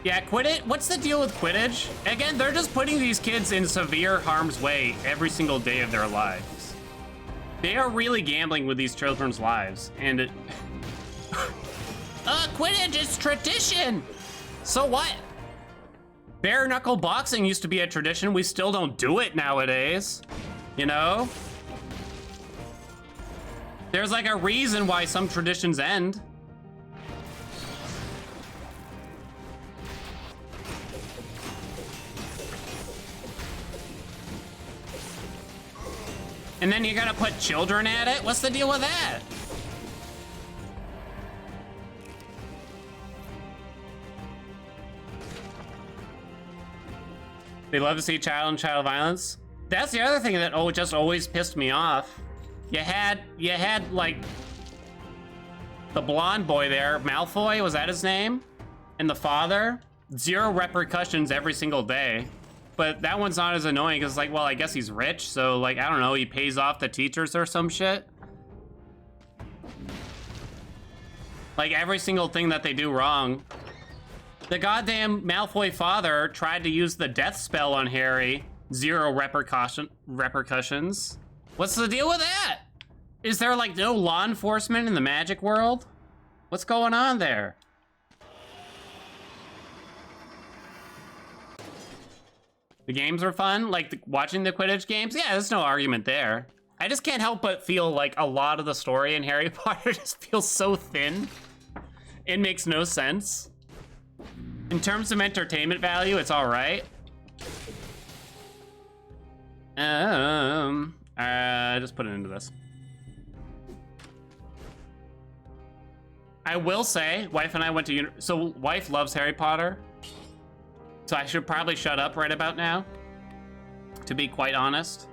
Yeah, Quidditch. What's the deal with Quidditch? Again, they're just putting these kids in severe harm's way every single day of their lives. They are really gambling with these children's lives, and Quidditch is tradition. So what? Bare knuckle boxing used to be a tradition. We still don't do it nowadays, you know? There's like a reason why some traditions end. And then you gotta put children at it? What's the deal with that? They love to see child on child violence. That's the other thing that just always pissed me off. You had like the blonde boy there, Malfoy, was that his name? And the father, 0 repercussions every single day. But that one's not as annoying because, like, well, I guess he's rich, so, like, I don't know, he pays off the teachers or some shit. Like, every single thing that they do wrong. The goddamn Malfoy father tried to use the death spell on Harry. 0 repercussions. What's the deal with that? Is there, like, no law enforcement in the magic world? What's going on there? The games are fun, like watching the Quidditch games. Yeah, there's no argument there. I just can't help but feel like a lot of the story in Harry Potter just feels so thin. It makes no sense. In terms of entertainment value, it's all right. Just put it into this. I will say, wife and I went to so wife loves Harry Potter. So I should probably shut up right about now, to be quite honest.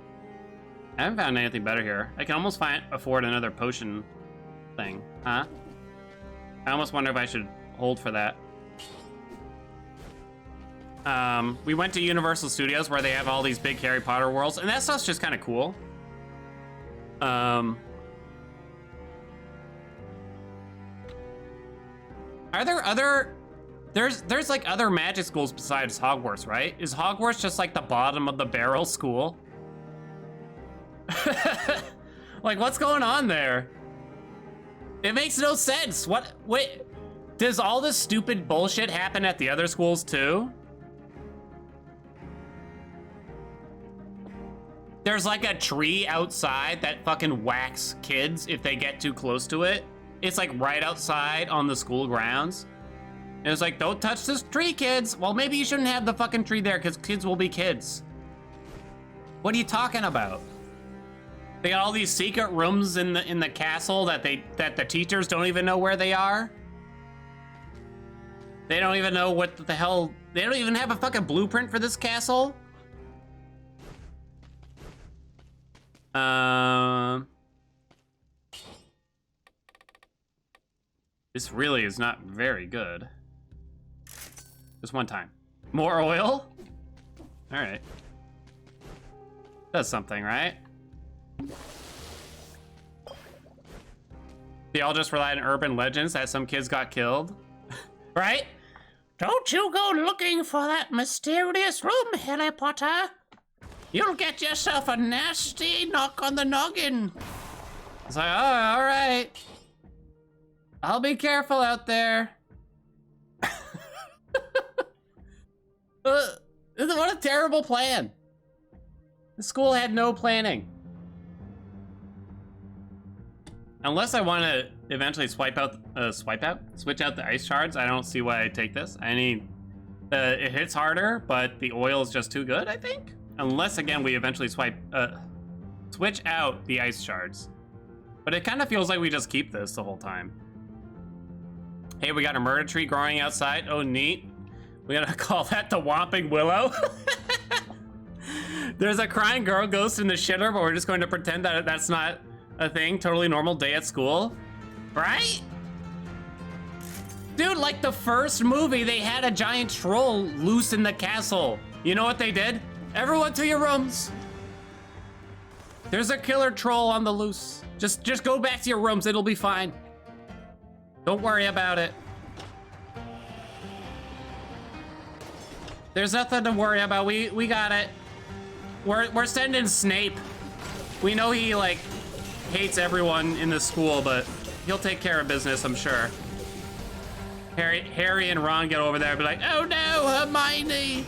I haven't found anything better here. I can almost afford another potion thing, huh? I almost wonder if I should hold for that. We went to Universal Studios where they have all these big Harry Potter worlds, and that stuff's just kind of cool. Are there other... There's like other magic schools besides Hogwarts, right? Is Hogwarts just like the bottom of the barrel school? Like, what's going on there? It makes no sense. Wait, Does all this stupid bullshit happen at the other schools too? There's like a tree outside that fucking whacks kids if they get too close to it. It's like right outside on the school grounds. And it's like, don't touch this tree, kids. Well, maybe you shouldn't have the fucking tree there because kids will be kids. What are you talking about? They got all these secret rooms in the castle that the teachers don't even know where they are. They don't even know what the hell. They don't even have a fucking blueprint for this castle. This really is not very good. Just one time. More oil? All right. Does something, right? They all just relied on urban legends that some kids got killed. Right? Don't you go looking for that mysterious room, Harry Potter. You'll get yourself a nasty knock on the noggin. It's like, oh, all right. I'll be careful out there. What a terrible plan. The school had no planning. Unless I want to eventually switch out the ice shards, I don't see why I take this. I mean, it hits harder, but the oil is just too good, I think. Unless, again, we eventually switch out the ice shards. But it kind of feels like we just keep this the whole time. Hey, we got a murder tree growing outside. Oh, neat. We gotta call that the Whomping Willow. There's a crying girl ghost in the shitter, but we're just going to pretend that that's not a thing. Totally normal day at school. Right? Dude, like the first movie, they had a giant troll loose in the castle. You know what they did? Everyone to your rooms. There's a killer troll on the loose. Just go back to your rooms, it'll be fine. Don't worry about it. There's nothing to worry about. We got it. We're sending Snape. We know he like hates everyone in the school, but he'll take care of business, I'm sure. Harry and Ron get over there and be like, oh no, Hermione.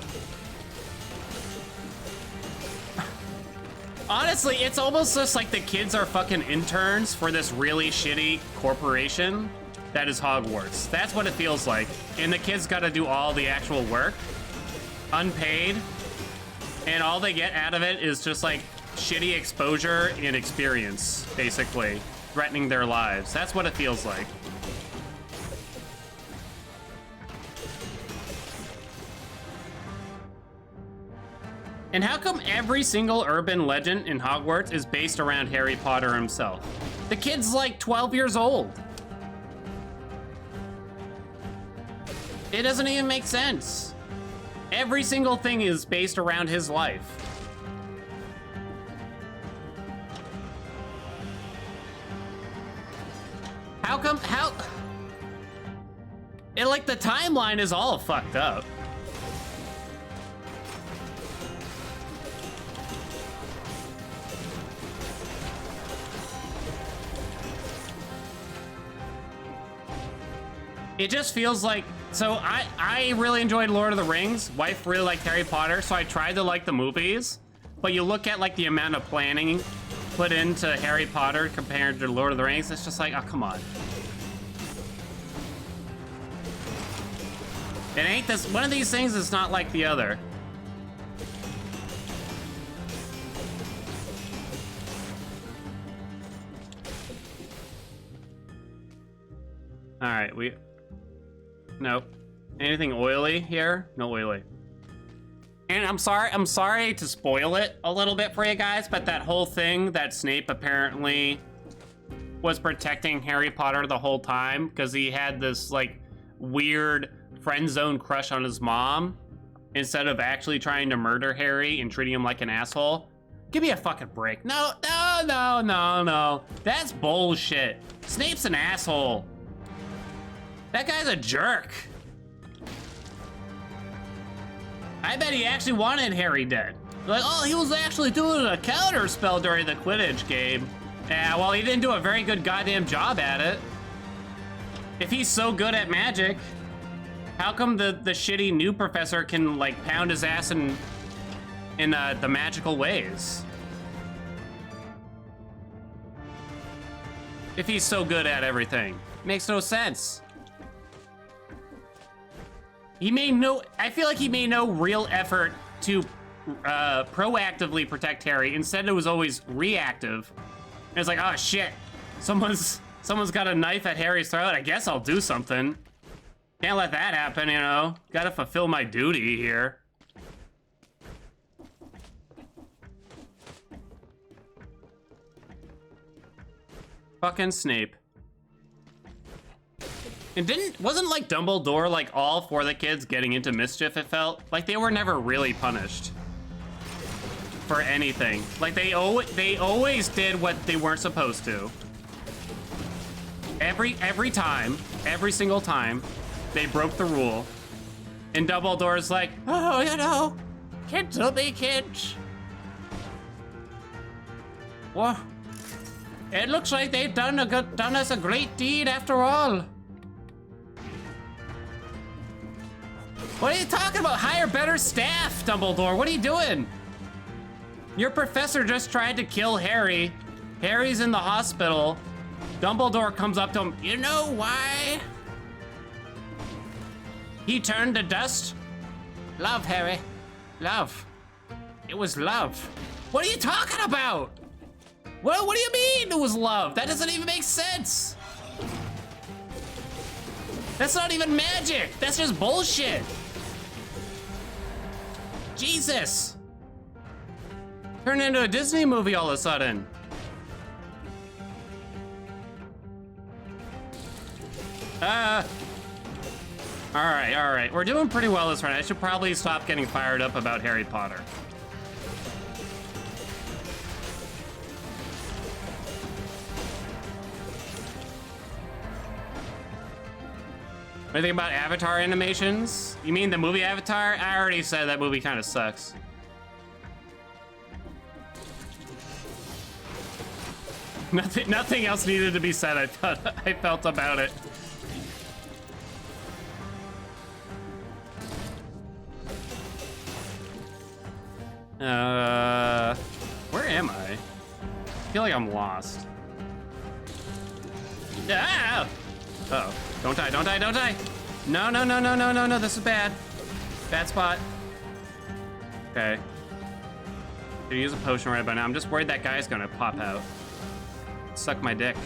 Honestly, it's almost just like the kids are fucking interns for this really shitty corporation that is Hogwarts. That's what it feels like. And the kids gotta do all the actual work, unpaid, and all they get out of it is just like shitty exposure and experience, basically, threatening their lives. That's what it feels like. And how come every single urban legend in Hogwarts is based around Harry Potter himself? The kid's like 12 years old. It doesn't even make sense. Every single thing is based around his life. How? It, like, the timeline is all fucked up. It just feels like, so I really enjoyed Lord of the Rings. Wife really liked Harry Potter, so I tried to like the movies. But you look at like the amount of planning put into Harry Potter compared to Lord of the Rings, it's just like, oh, come on. It ain't this, one of these things is not like the other. All right, nope. Anything oily here? No oily. And I'm sorry to spoil it a little bit for you guys, but that whole thing that Snape apparently was protecting Harry Potter the whole time because he had this like weird friend zone crush on his mom instead of actually trying to murder Harry and treating him like an asshole. Give me a fucking break. No. That's bullshit. Snape's an asshole. That guy's a jerk. I bet he actually wanted Harry dead. Like, oh, he was actually doing a counter spell during the Quidditch game. Yeah, well, he didn't do a very good goddamn job at it. If he's so good at magic, how come the shitty new professor can like pound his ass in the magical ways? If he's so good at everything, makes no sense. I feel like he made no real effort to proactively protect Harry. Instead, it was always reactive. And it's like, oh shit, someone's got a knife at Harry's throat. I guess I'll do something. Can't let that happen, you know. Gotta fulfill my duty here. Fucking Snape. And wasn't like Dumbledore like all for the kids getting into mischief, it felt? Like they were never really punished for anything. Like they always did what they weren't supposed to. Every time, every single time, they broke the rule. And Dumbledore's like, oh, you know, kids will be kids. Well, it looks like they've done us a great deed after all. What are you talking about? Hire better staff, Dumbledore. What are you doing? Your professor just tried to kill Harry. Harry's in the hospital. Dumbledore comes up to him. You know why he turned to dust? Love, Harry. Love. It was love. What are you talking about? What do you mean it was love? That doesn't even make sense. That's not even magic. That's just bullshit. Jesus. Turned into a Disney movie all of a sudden. All right. We're doing pretty well this round. I should probably stop getting fired up about Harry Potter. What do you think about Avatar animations? You mean the movie Avatar? I already said that movie kind of sucks. Nothing else needed to be said. I felt about it. Where am I? I feel like I'm lost. Ah! Uh-oh. Don't die, don't die, don't die! No, this is bad. Bad spot. Okay. Could use a potion right about now. I'm just worried that guy's gonna pop out. Suck my dick.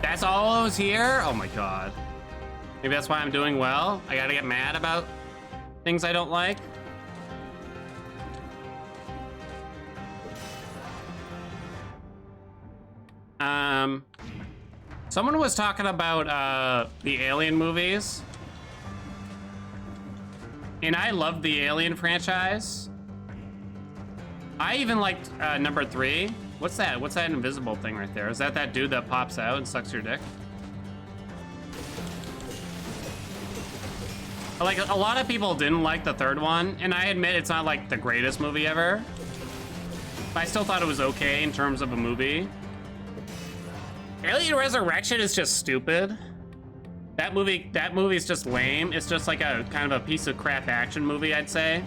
That's all those here? Oh my god. Maybe that's why I'm doing well? I gotta get mad about things I don't like? Someone was talking about the Alien movies. And I love the Alien franchise. I even liked number 3. What's that? What's that invisible thing right there? Is that dude that pops out and sucks your dick? Like, a lot of people didn't like the 3rd one, and I admit it's not like the greatest movie ever. But I still thought it was okay in terms of a movie. Alien Resurrection is just stupid. That movie's just lame. It's just like a kind of a piece of crap action movie, I'd say.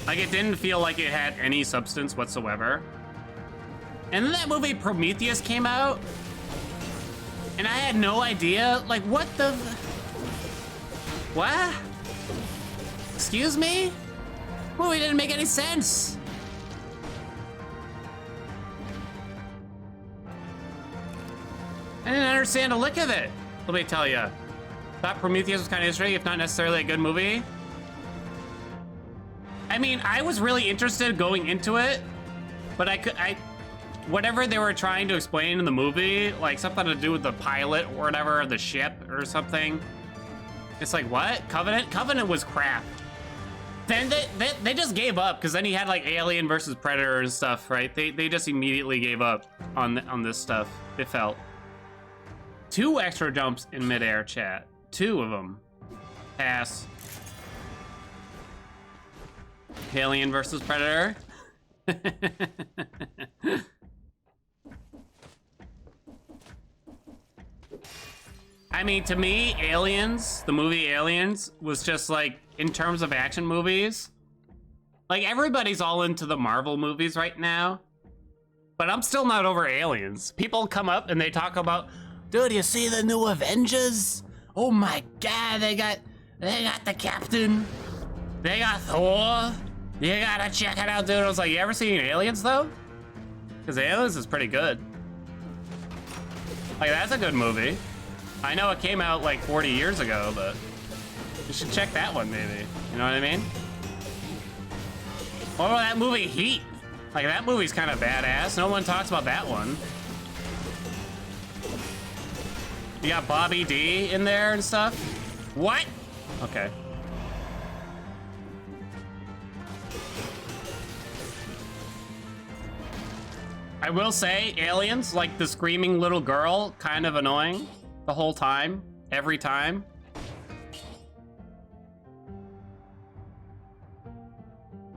Like, it didn't feel like it had any substance whatsoever. And then that movie Prometheus came out, and I had no idea, like, what the... What? Excuse me? Movie didn't make any sense. I didn't understand a lick of it. Let me tell you. Thought Prometheus was kind of interesting, if not necessarily a good movie. I mean, I was really interested going into it, but whatever they were trying to explain in the movie, like something to do with the pilot or whatever, the ship or something. It's like, what? Covenant? Covenant was crap. Then they just gave up, because then he had like Alien versus Predator and stuff, right? They just immediately gave up on this stuff, it felt. 2 extra jumps in midair, chat. 2 of them. Pass. Alien versus Predator. I mean, to me, Aliens, the movie Aliens, was just like, in terms of action movies, like everybody's all into the Marvel movies right now, but I'm still not over Aliens. People come up and they talk about, dude, you see the new Avengers? Oh my God, they got the Captain, they got Thor. You gotta check it out, dude. I was like, you ever seen Aliens though? Because Aliens is pretty good. Like, that's a good movie. I know it came out like 40 years ago, but you should check that one maybe. You know what I mean? What about that movie Heat? Like, that movie's kind of badass. No one talks about that one. You got Bobby D in there and stuff. What? Okay. I will say, Aliens, like the screaming little girl, kind of annoying the whole time, every time.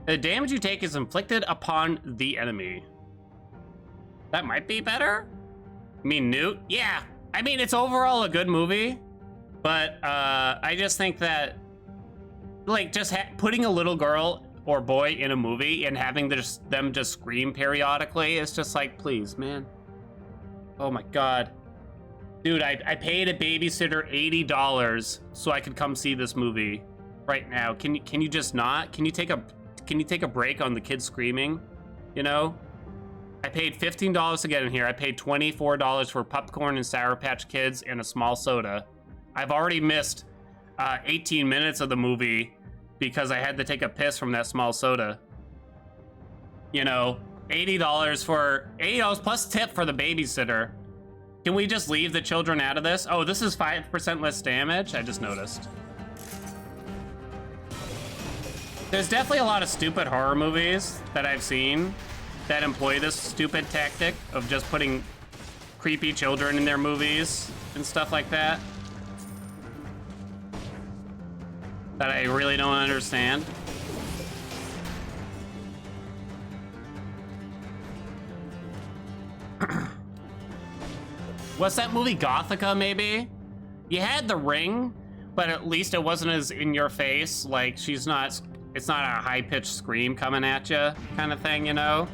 The damage you take is inflicted upon the enemy. That might be better? I mean, Newt? Yeah. I mean, it's overall a good movie, but I just think that, like, just putting a little girl or boy in a movie and having them just scream periodically is just like, please, man. Oh my God. Dude, I paid a babysitter $80 so I could come see this movie right now. Can you just not? Can you take a break on the kids screaming? You know? I paid $15 to get in here. I paid $24 for popcorn and Sour Patch Kids and a small soda. I've already missed 18 minutes of the movie because I had to take a piss from that small soda. You know, $80 plus tip for the babysitter. Can we just leave the children out of this? Oh, this is 5% less damage? I just noticed. There's definitely a lot of stupid horror movies that I've seen that employ this stupid tactic of just putting creepy children in their movies and stuff like that. That I really don't understand. What's that movie, Gothica, maybe? You had The Ring, but at least it wasn't as in your face. Like, it's not a high-pitched scream coming at you kind of thing, you know?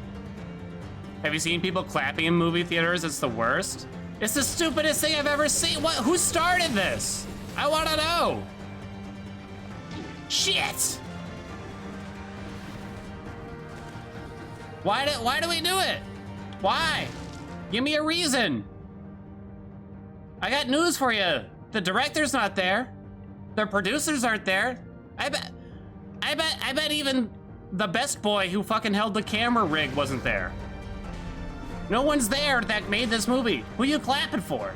Have you seen people clapping in movie theaters? It's the worst. It's the stupidest thing I've ever seen. What? Who started this? I want to know. Shit! Why do we do it? Why? Give me a reason. I got news for you. The director's not there. The producers aren't there. I bet even the best boy who fucking held the camera rig wasn't there. No one's there that made this movie. Who you clapping for?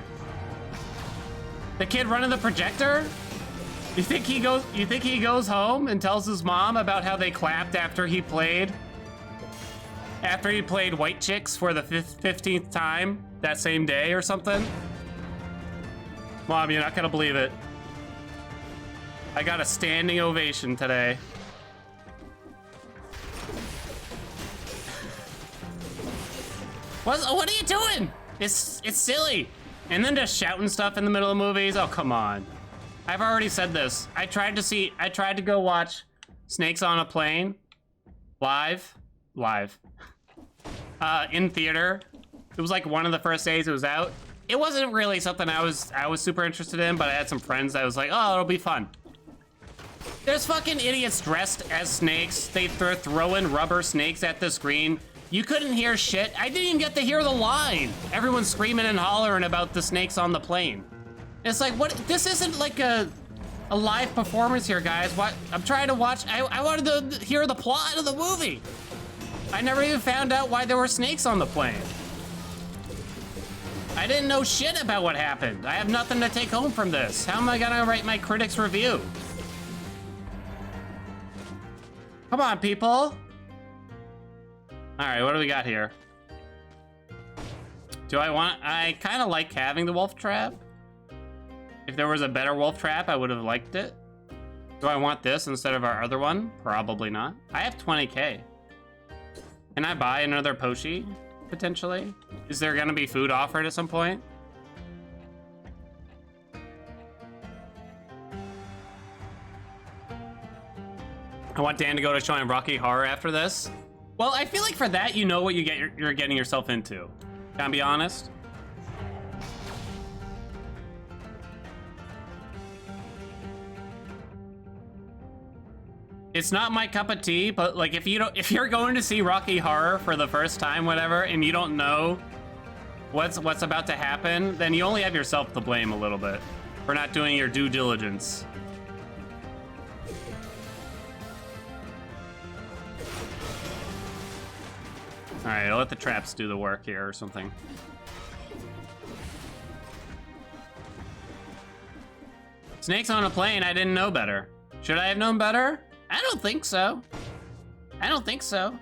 The kid running the projector? You think he goes home and tells his mom about how they clapped after he played White Chicks for the 15th time that same day or something? Mom, you're not gonna believe it. I got a standing ovation today. What are you doing? It's silly. And then just shouting stuff in the middle of movies. Oh, come on. I've already said this. I tried to go watch Snakes on a Plane live, in theater. It was like one of the first days it was out. It wasn't really something I was super interested in, but I had some friends that was like, oh, it'll be fun. There's fucking idiots dressed as snakes. They're throwing rubber snakes at the screen. You couldn't hear shit. I didn't even get to hear the line. Everyone's screaming and hollering about the snakes on the plane. It's like, what? This isn't like a live performance here, guys. What? I'm trying to watch. I wanted to hear the plot of the movie. I never even found out why there were snakes on the plane. I didn't know shit about what happened. I have nothing to take home from this. How am I gonna write my critic's review? Come on, people. All right, what do we got here? I kind of like having the wolf trap. If there was a better wolf trap, I would have liked it. Do I want this instead of our other one? Probably not. I have 20K. Can I buy another Poshi, potentially? Is there gonna be food offered at some point? I want Dan to go to showing Rocky Horror after this. Well, I feel like for that, you know what you're getting yourself into. Can I be honest? It's not my cup of tea, but like if you're going to see Rocky Horror for the first time, whatever, and you don't know what's about to happen, then you only have yourself to blame a little bit for not doing your due diligence. All right, I'll let the traps do the work here or something. Snakes on a plane, I didn't know better. Should I have known better? I don't think so. I don't think so.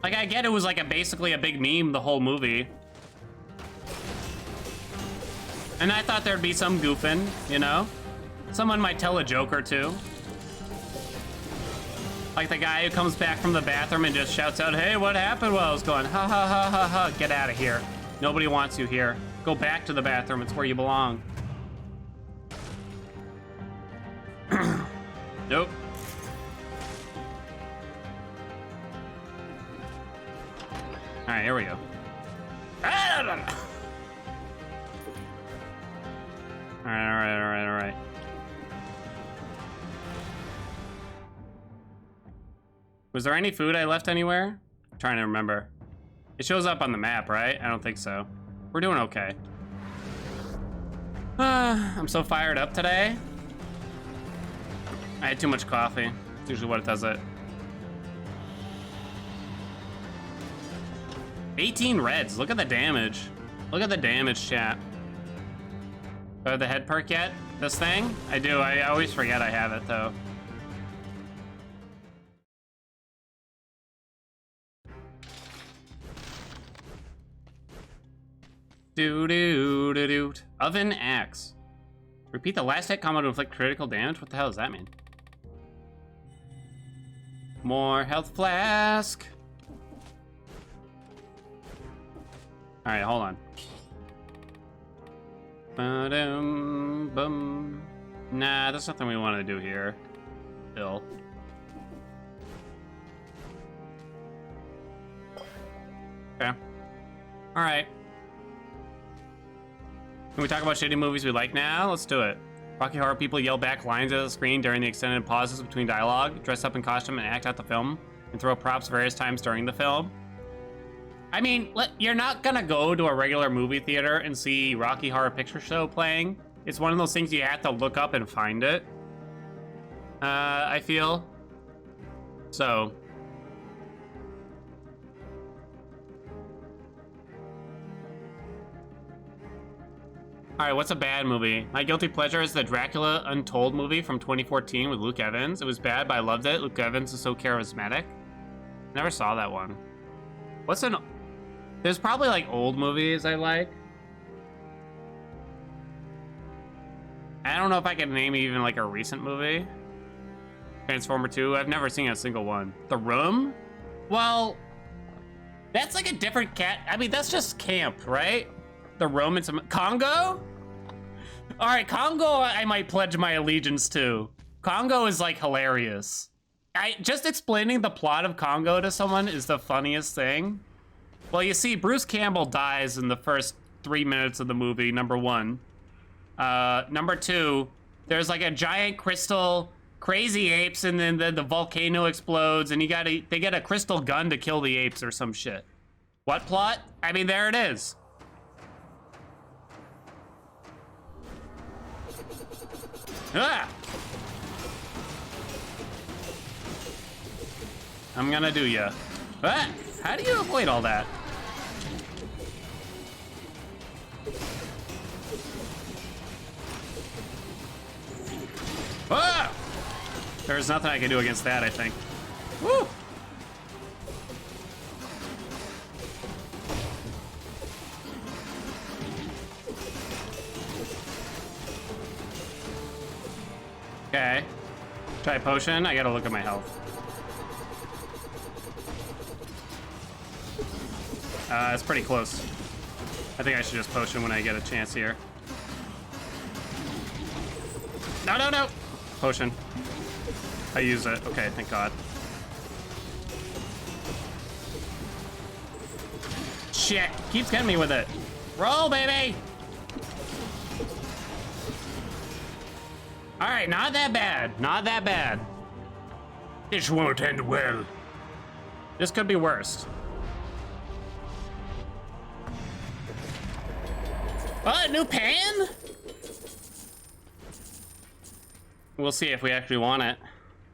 Like, I get it was like basically a big meme the whole movie. And I thought there'd be some goofing, you know? Someone might tell a joke or two. Like the guy who comes back from the bathroom and just shouts out, "Hey, what happened?" While I was going, ha ha ha ha ha, get out of here. Nobody wants you here. Go back to the bathroom, it's where you belong. Nope. All right, here we go. All right. Was there any food I left anywhere? I'm trying to remember. It shows up on the map, right? I don't think so. We're doing okay. I'm so fired up today. I had too much coffee. It's usually what does it. 18 reds. Look at the damage. Look at the damage, chat. Do I have the head perk yet? This thing? I do. I always forget I have it, though. Do. Oven axe. Repeat the last hit combo to inflict critical damage? What the hell does that mean? More health flask. All right, hold on. Ba-dum-bum. Nah, there's nothing we want to do here. Still. Okay. All right. Can we talk about shitty movies we like now? Let's do it. Rocky Horror people yell back lines at the screen during the extended pauses between dialogue, dress up in costume and act out the film, and throw props various times during the film. I mean, you're not gonna go to a regular movie theater and see Rocky Horror Picture Show playing. It's one of those things you have to look up and find it. I feel. So. All right, what's a bad movie? My guilty pleasure is the Dracula Untold movie from 2014 with Luke Evans. It was bad, but I loved it. Luke Evans is so charismatic. Never saw that one. What's an... There's probably like old movies I like. I don't know if I can name even like a recent movie. Transformer 2, I've never seen a single one. The Room? Well, that's like a different cat. I mean, that's just camp, right? The Room and some... Congo? All right, Congo I might pledge my allegiance to. Congo is like hilarious. Just explaining the plot of Congo to someone is the funniest thing. Well, you see, Bruce Campbell dies in the first 3 minutes of the movie, number one. Number two, there's like a giant crystal, crazy apes, and then the volcano explodes, and they get a crystal gun to kill the apes or some shit. What plot? I mean, there it is. Ah! I'm gonna do ya. Ah! How do you avoid all that? Ah! There's nothing I can do against that, I think. Woo! Okay. Try a potion. I gotta look at my health. It's pretty close. I think I should just potion when I get a chance here. No, no, no! Potion. I used it. Okay, thank God. Shit! Keeps getting me with it. Roll, baby! Alright, not that bad. Not that bad. This won't end well. This could be worse. Oh, new pan? We'll see if we actually want it.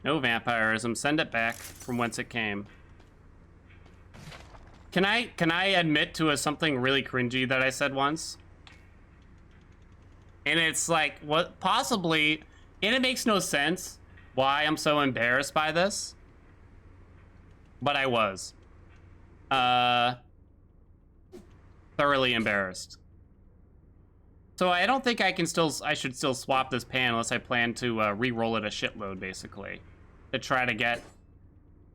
No vampirism. Send it back from whence it came. Can I admit to something really cringy that I said once? And it's like, what possibly, and it makes no sense why I'm so embarrassed by this. But I was. Thoroughly embarrassed. So I don't think I should still swap this pan unless I plan to re-roll it a shitload, basically. To try to get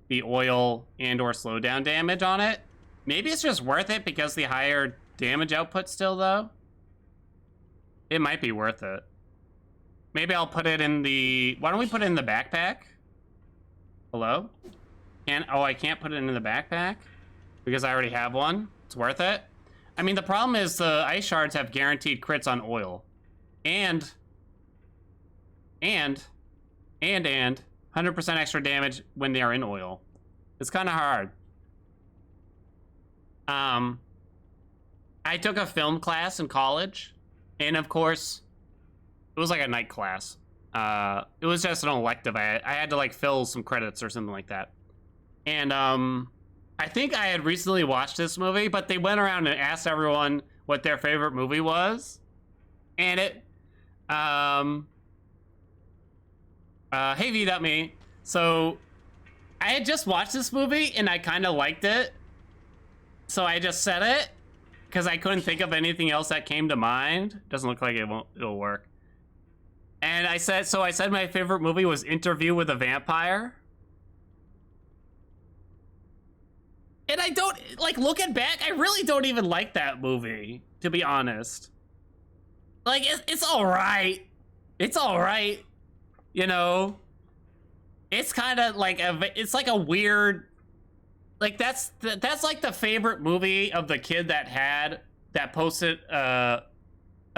the oil and or slowdown damage on it. Maybe it's just worth it because the higher damage output still, though. It might be worth it. Maybe I'll put it in the... Why don't we put it in the backpack? Hello? I can't put it in the backpack? Because I already have one? It's worth it? I mean, the problem is the ice shards have guaranteed crits on oil. And 100% extra damage when they are in oil. It's kind of hard. I took a film class in college, and of course, it was like a night class. It was just an elective. I had to like fill some credits or something like that. And I think I had recently watched this movie, but they went around and asked everyone what their favorite movie was. And it, hey V.me. So I had just watched this movie and I kind of liked it. So I just said it because I couldn't think of anything else that came to mind. Doesn't look like it'll work. And I said my favorite movie was Interview with a Vampire. And I don't, like, looking back, I really don't even like that movie, to be honest. Like, it's all right. It's all right. You know? It's kind of like it's like a weird, like, that's like the favorite movie of the kid that posted a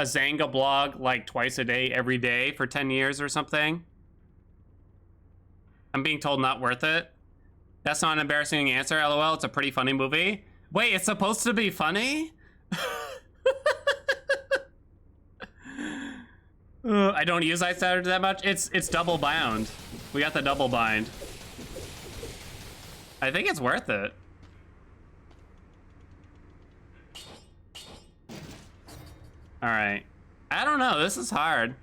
Zanga blog, like, twice a day, every day for 10 years or something. I'm being told not worth it. That's not an embarrassing answer, LOL. It's a pretty funny movie. Wait, it's supposed to be funny? I don't use Ice Shatter that much. It's double bound. We got the double bind. I think it's worth it. All right. I don't know. This is hard.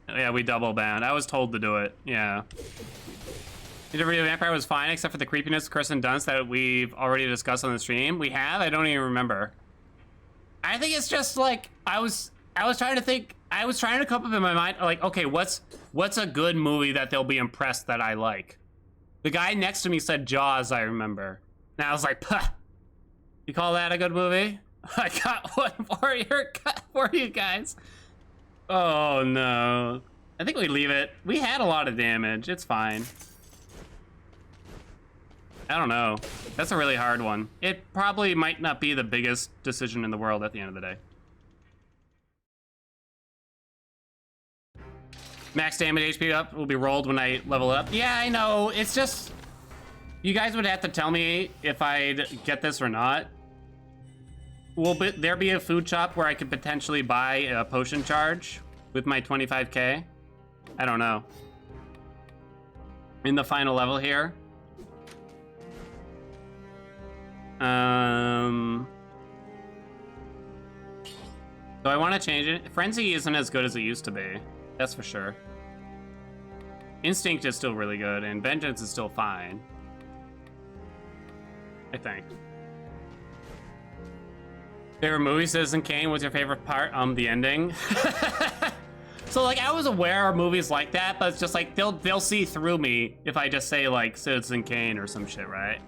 Yeah, we double bound. I was told to do it. Yeah. Interview with a Vampire was fine, except for the creepiness of Kirsten Dunst that we've already discussed on the stream. We have? I don't even remember. I think it's just like, I was trying to think, I was trying to come up in my mind, like, okay, what's a good movie that they'll be impressed that I like? The guy next to me said Jaws, I remember. And I was like, puh, you call that a good movie? I got one for you guys. Oh no. I think we leave it. We had a lot of damage, it's fine. I don't know. That's a really hard one. It probably might not be the biggest decision in the world at the end of the day. Max damage HP up will be rolled when I level up. Yeah, I know. It's just, you guys would have to tell me if I'd get this or not. Will there be a food shop where I could potentially buy a potion charge with my 25k? I don't know. In the final level here. So I want to change it. Frenzy isn't as good as it used to be. That's for sure. Instinct is still really good, and Vengeance is still fine. I think. Favorite movie, Citizen Kane? What's your favorite part? The ending. So like, I was aware of movies like that, but it's just like they'll see through me if I just say like Citizen Kane or some shit, right?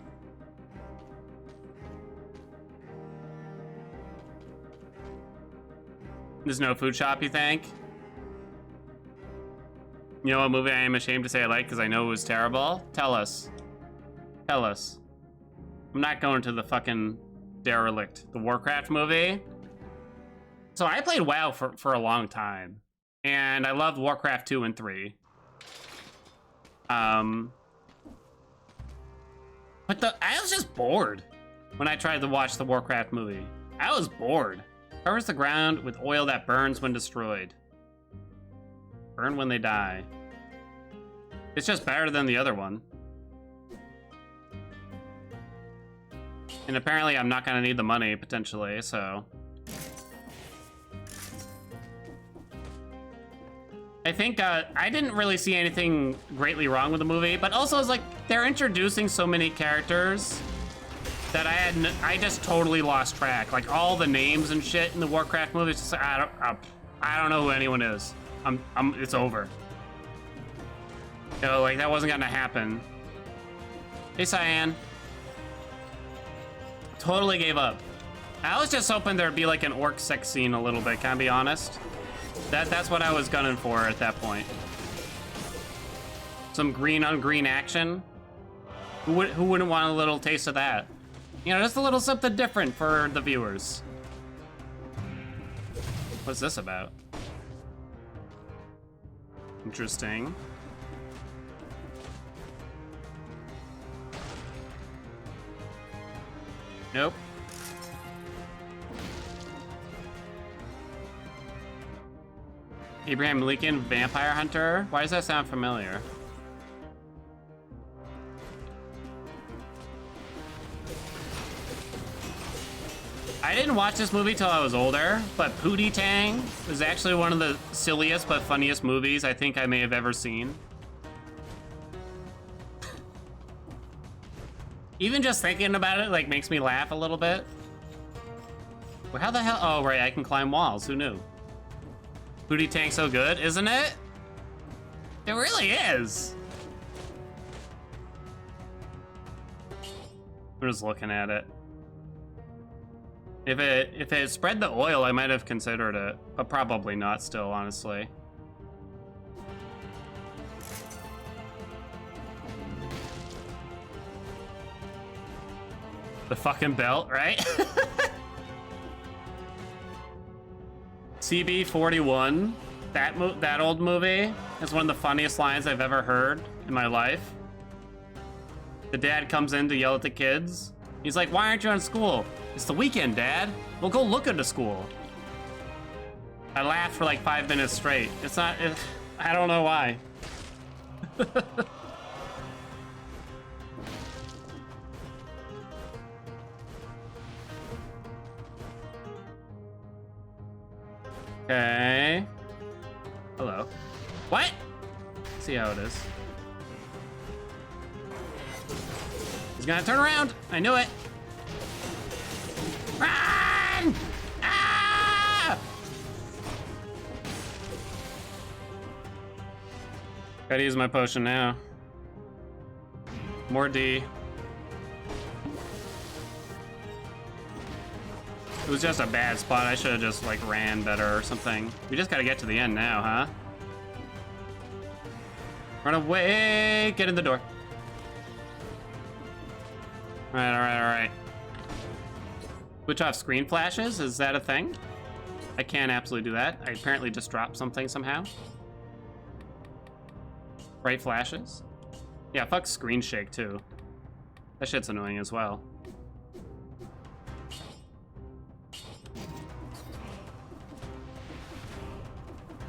There's no food shop, you think? You know what movie I am ashamed to say I like because I know it was terrible? Tell us. Tell us. I'm not going to the fucking derelict. The Warcraft movie. So I played WoW for a long time. And I loved Warcraft 2 and 3. But I was just bored when I tried to watch the Warcraft movie. I was bored. Covers the ground with oil that burns when destroyed. Burn when they die. It's just better than the other one. And apparently I'm not gonna need the money, potentially, so... I think, I didn't really see anything greatly wrong with the movie, but also it's like, they're introducing so many characters that I just totally lost track. Like, all the names and shit in the Warcraft movie, it's just like, I don't know who anyone is. It's over. You know, like, that wasn't gonna happen. Hey, Cyan. Totally gave up. I was just hoping there'd be like an orc sex scene a little bit, can I be honest? That's what I was gunning for at that point. Some green on green action. Who wouldn't want a little taste of that? You know, just a little something different for the viewers. What's this about? Interesting. Nope. Abraham Lincoln, Vampire Hunter? Why does that sound familiar? I didn't watch this movie till I was older, but Pootie Tang is actually one of the silliest but funniest movies I think I may have ever seen. Even just thinking about it, like, makes me laugh a little bit. Well, how the hell? Oh, right, I can climb walls. Who knew? Pootie Tang's so good, isn't it? It really is. I'm just looking at it. If it spread the oil, I might have considered it, but probably not still, honestly. The fucking belt, right? CB41, that old movie is one of the funniest lines I've ever heard in my life. The dad comes in to yell at the kids. He's like, "Why aren't you in school?" "It's the weekend, Dad." "Well, go look into school." I laughed for like 5 minutes straight. I don't know why. Okay. Hello. What? Let's see how it is. He's gonna turn around. I knew it. Run! Ah! Gotta use my potion now. More D. It was just a bad spot. I should have just like ran better or something. We just gotta get to the end now, huh? Run away! Get in the door. Alright, alright, alright. Switch off screen flashes? Is that a thing? I can't absolutely do that. I apparently just dropped something somehow. Bright flashes? Yeah, fuck screen shake too. That shit's annoying as well.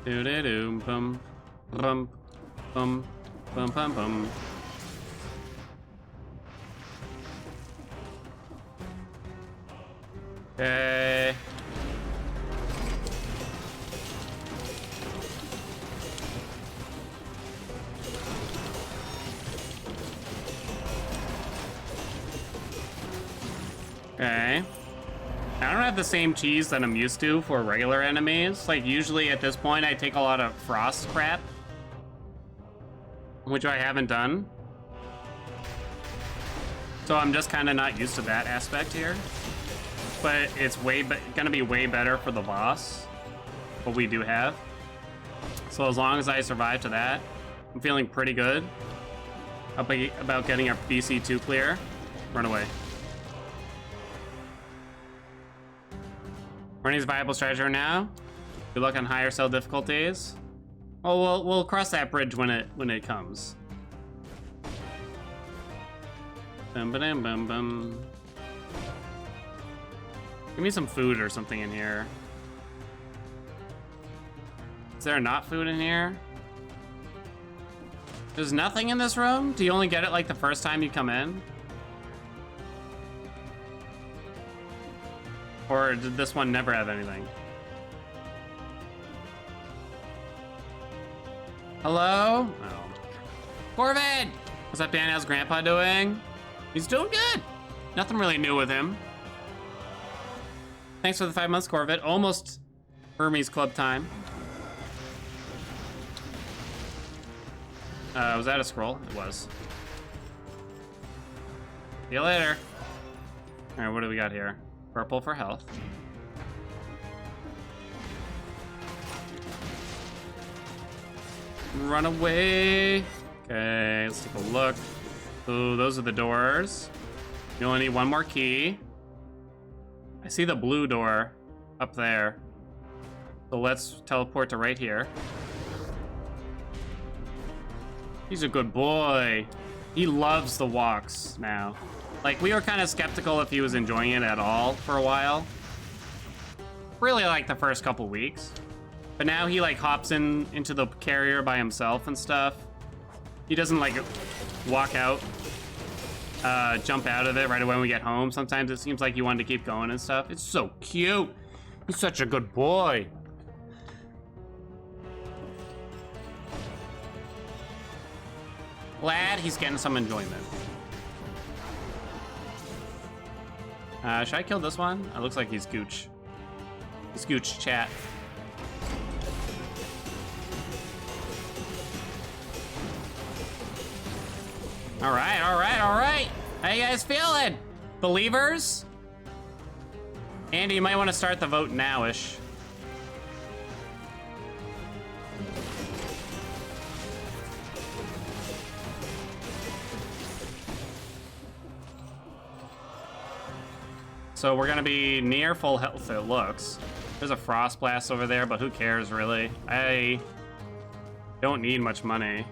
Do do do bum bum bum bum bum bum. Okay. Okay. I don't have the same cheese that I'm used to for regular enemies. Like, usually at this point, I take a lot of frost crap, which I haven't done. So I'm just kind of not used to that aspect here. But it's gonna be way better for the boss. what we do have. So as long as I survive to that, I'm feeling pretty good about getting our BC2 clear. Run away. Running viable strategy right now. Good luck on higher cell difficulties. Oh, we'll cross that bridge when it comes. Bum, ba-dum, bum, bum. Give me some food or something in here. Is there not food in here? There's nothing in this room? Do you only get it like the first time you come in? Or did this one never have anything? Hello? Oh. Corvid! What's up, Dan? How's Grandpa doing? He's doing good. Nothing really new with him. Thanks for the 5 months, Corvid. Almost Hermes Club time. Was that a scroll? It was. See you later. All right, what do we got here? Purple for health. Run away. Okay, let's take a look. Ooh, those are the doors. You only need one more key. I see the blue door up there. So let's teleport to right here. He's a good boy. He loves the walks now. Like, we were kind of skeptical if he was enjoying it at all for a while. Really like the first couple weeks. But now he like hops into the carrier by himself and stuff. He doesn't like walk out, jump out of it right away when we get home. Sometimes it seems like he wanted to keep going and stuff. It's so cute. He's such a good boy. Glad he's getting some enjoyment. Should I kill this one? It looks like he's Gooch. He's Gooch, chat. All right, all right, all right. How you guys feeling? Believers? Andy, you might want to start the vote now-ish. So we're gonna be near full health, it looks. There's a frost blast over there, but who cares, really? I don't need much money.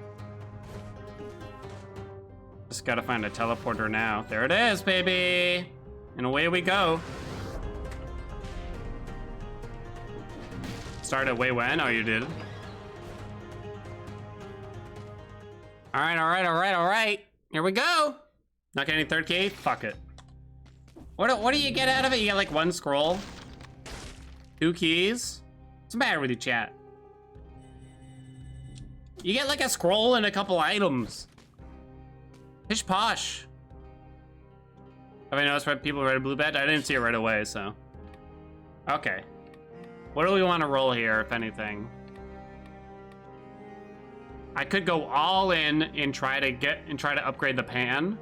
Just gotta find a teleporter now. There it is, baby! And away we go. Started way when? Oh, you did? All right, all right, all right, all right. Here we go. Not getting third key? Fuck it. What do you get out of it? You get like one scroll, 2 keys. What's the matter with you, chat? You get like a scroll and a couple items. Pish posh. Have I noticed why people read a blue badge? I didn't see it right away, so. Okay. What do we want to roll here, if anything? I could go all in and try to upgrade the pan.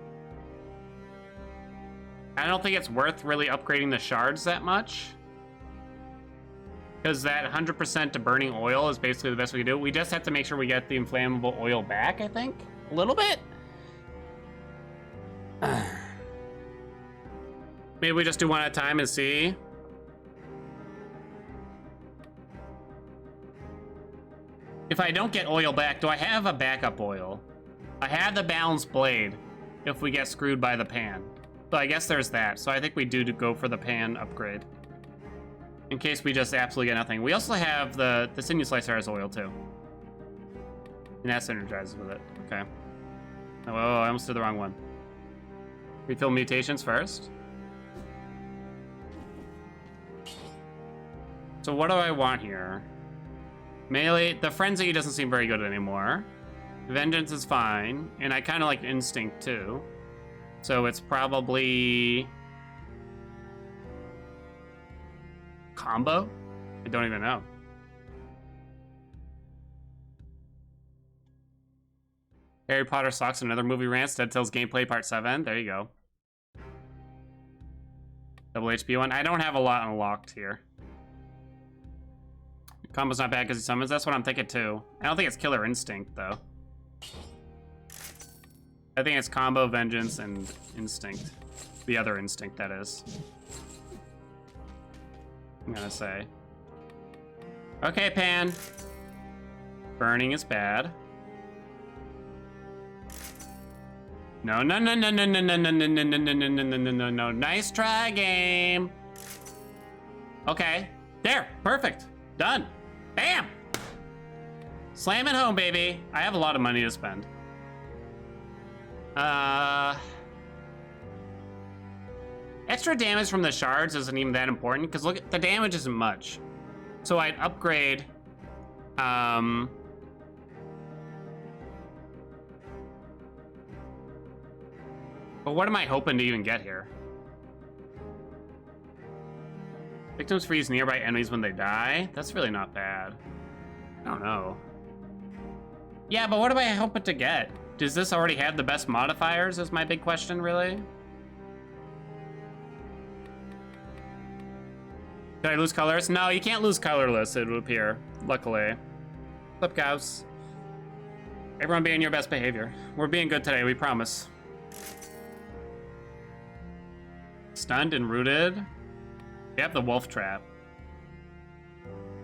I don't think it's worth really upgrading the shards that much. Because that 100% to burning oil is basically the best we can do. We just have to make sure we get the inflammable oil back, I think. A little bit. Maybe we just do one at a time and see. If I don't get oil back, do I have a backup oil? I have the balanced blade if we get screwed by the pan. So I guess there's that. So I think we do go for the pan upgrade. In case we just absolutely get nothing. We also have the sinew slicer has oil too. And that synergizes with it. Okay. Oh, I almost did the wrong one. Refill mutations first. So what do I want here? Melee, the frenzy doesn't seem very good anymore. Vengeance is fine. And I kind of like instinct too. So it's probably combo? I don't even know. Harry Potter Socks, another movie rant. Dead Cells gameplay part 7. There you go. Double HP one. I don't have a lot unlocked here. Combo's not bad because he summons. That's what I'm thinking too. I don't think it's Killer Instinct though. I think it's Combo, Vengeance, and Instinct. The other Instinct, that is. I'm gonna say. Okay, Pan. Burning is bad. No, no, no, no, no, no, no, no, no, no, no, no, no, no, no, no, no. Nice try, game. Okay. There. Perfect. Done. Bam. Slam it home, baby. I have a lot of money to spend. Extra damage from the shards isn't even that important, because look, the damage isn't much. So I'd upgrade, but what am I hoping to even get here? Victims freeze nearby enemies when they die? That's really not bad. I don't know. Yeah, but what am I hoping to get? Does this already have the best modifiers is my big question, really? Did I lose colors? No, you can't lose colorless, it would appear, luckily. What's up, Gauss? Everyone be in your best behavior. We're being good today, we promise. Stunned and rooted. We have the wolf trap.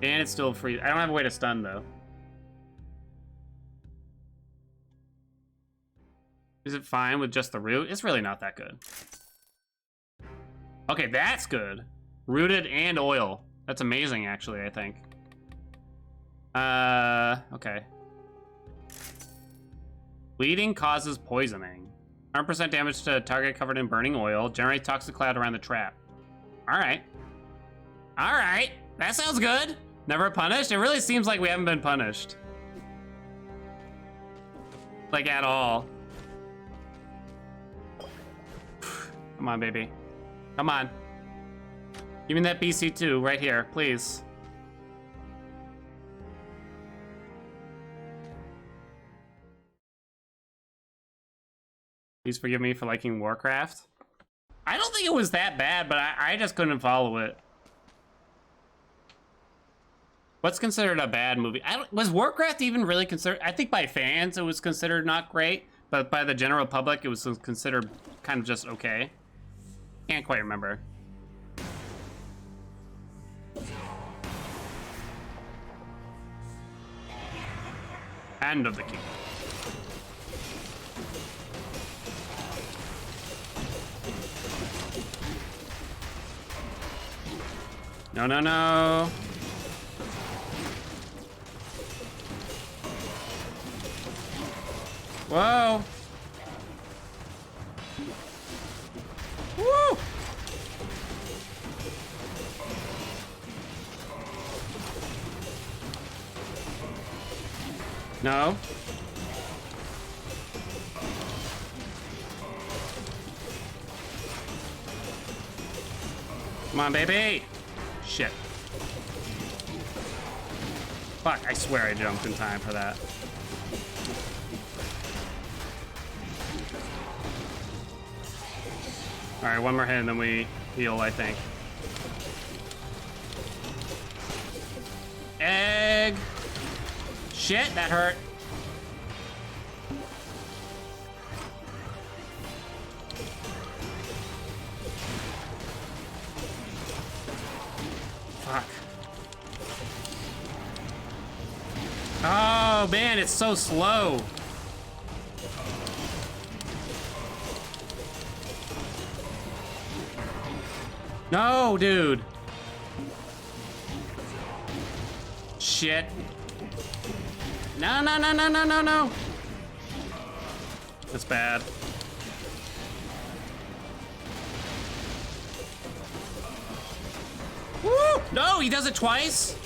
And it's still free. I don't have a way to stun, though. Is it fine with just the root? It's really not that good. Okay, that's good. Rooted and oil. That's amazing, actually, I think. Okay. Bleeding causes poisoning. 100% damage to a target covered in burning oil. Generate toxic cloud around the trap. Alright. Alright. That sounds good. Never punished? It really seems like we haven't been punished. Like, at all. Come on, baby. Come on. Give me that BC2 right here, please. Please forgive me for liking Warcraft. I don't think it was that bad, but I just couldn't follow it. What's considered a bad movie? Was Warcraft even really considered? I think by fans it was considered not great, but by the general public it was considered kind of just okay. Can't quite remember. Hand of the King. No, no, no. Whoa. Woo! No. Come on, baby. Shit. Fuck, I swear I jumped in time for that. Alright, one more hit and then we heal, I think. Egg! Shit, that hurt. Fuck. Oh, man, it's so slow. No, dude. Shit. No, no, no, no, no, no, no. That's bad. Woo! No, he does it twice?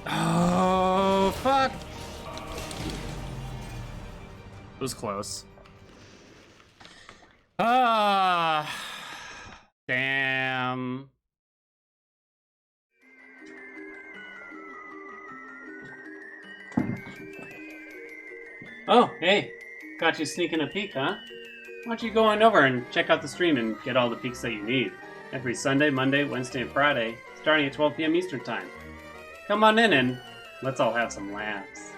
Oh, fuck. It was close. Ah, damn. Oh, hey. Got you sneaking a peek, huh? why don't you go on over and check out the stream and get all the peaks that you need. Every Sunday, Monday, Wednesday, and Friday, starting at 12 p.m. Eastern Time. Come on in and let's all have some laughs.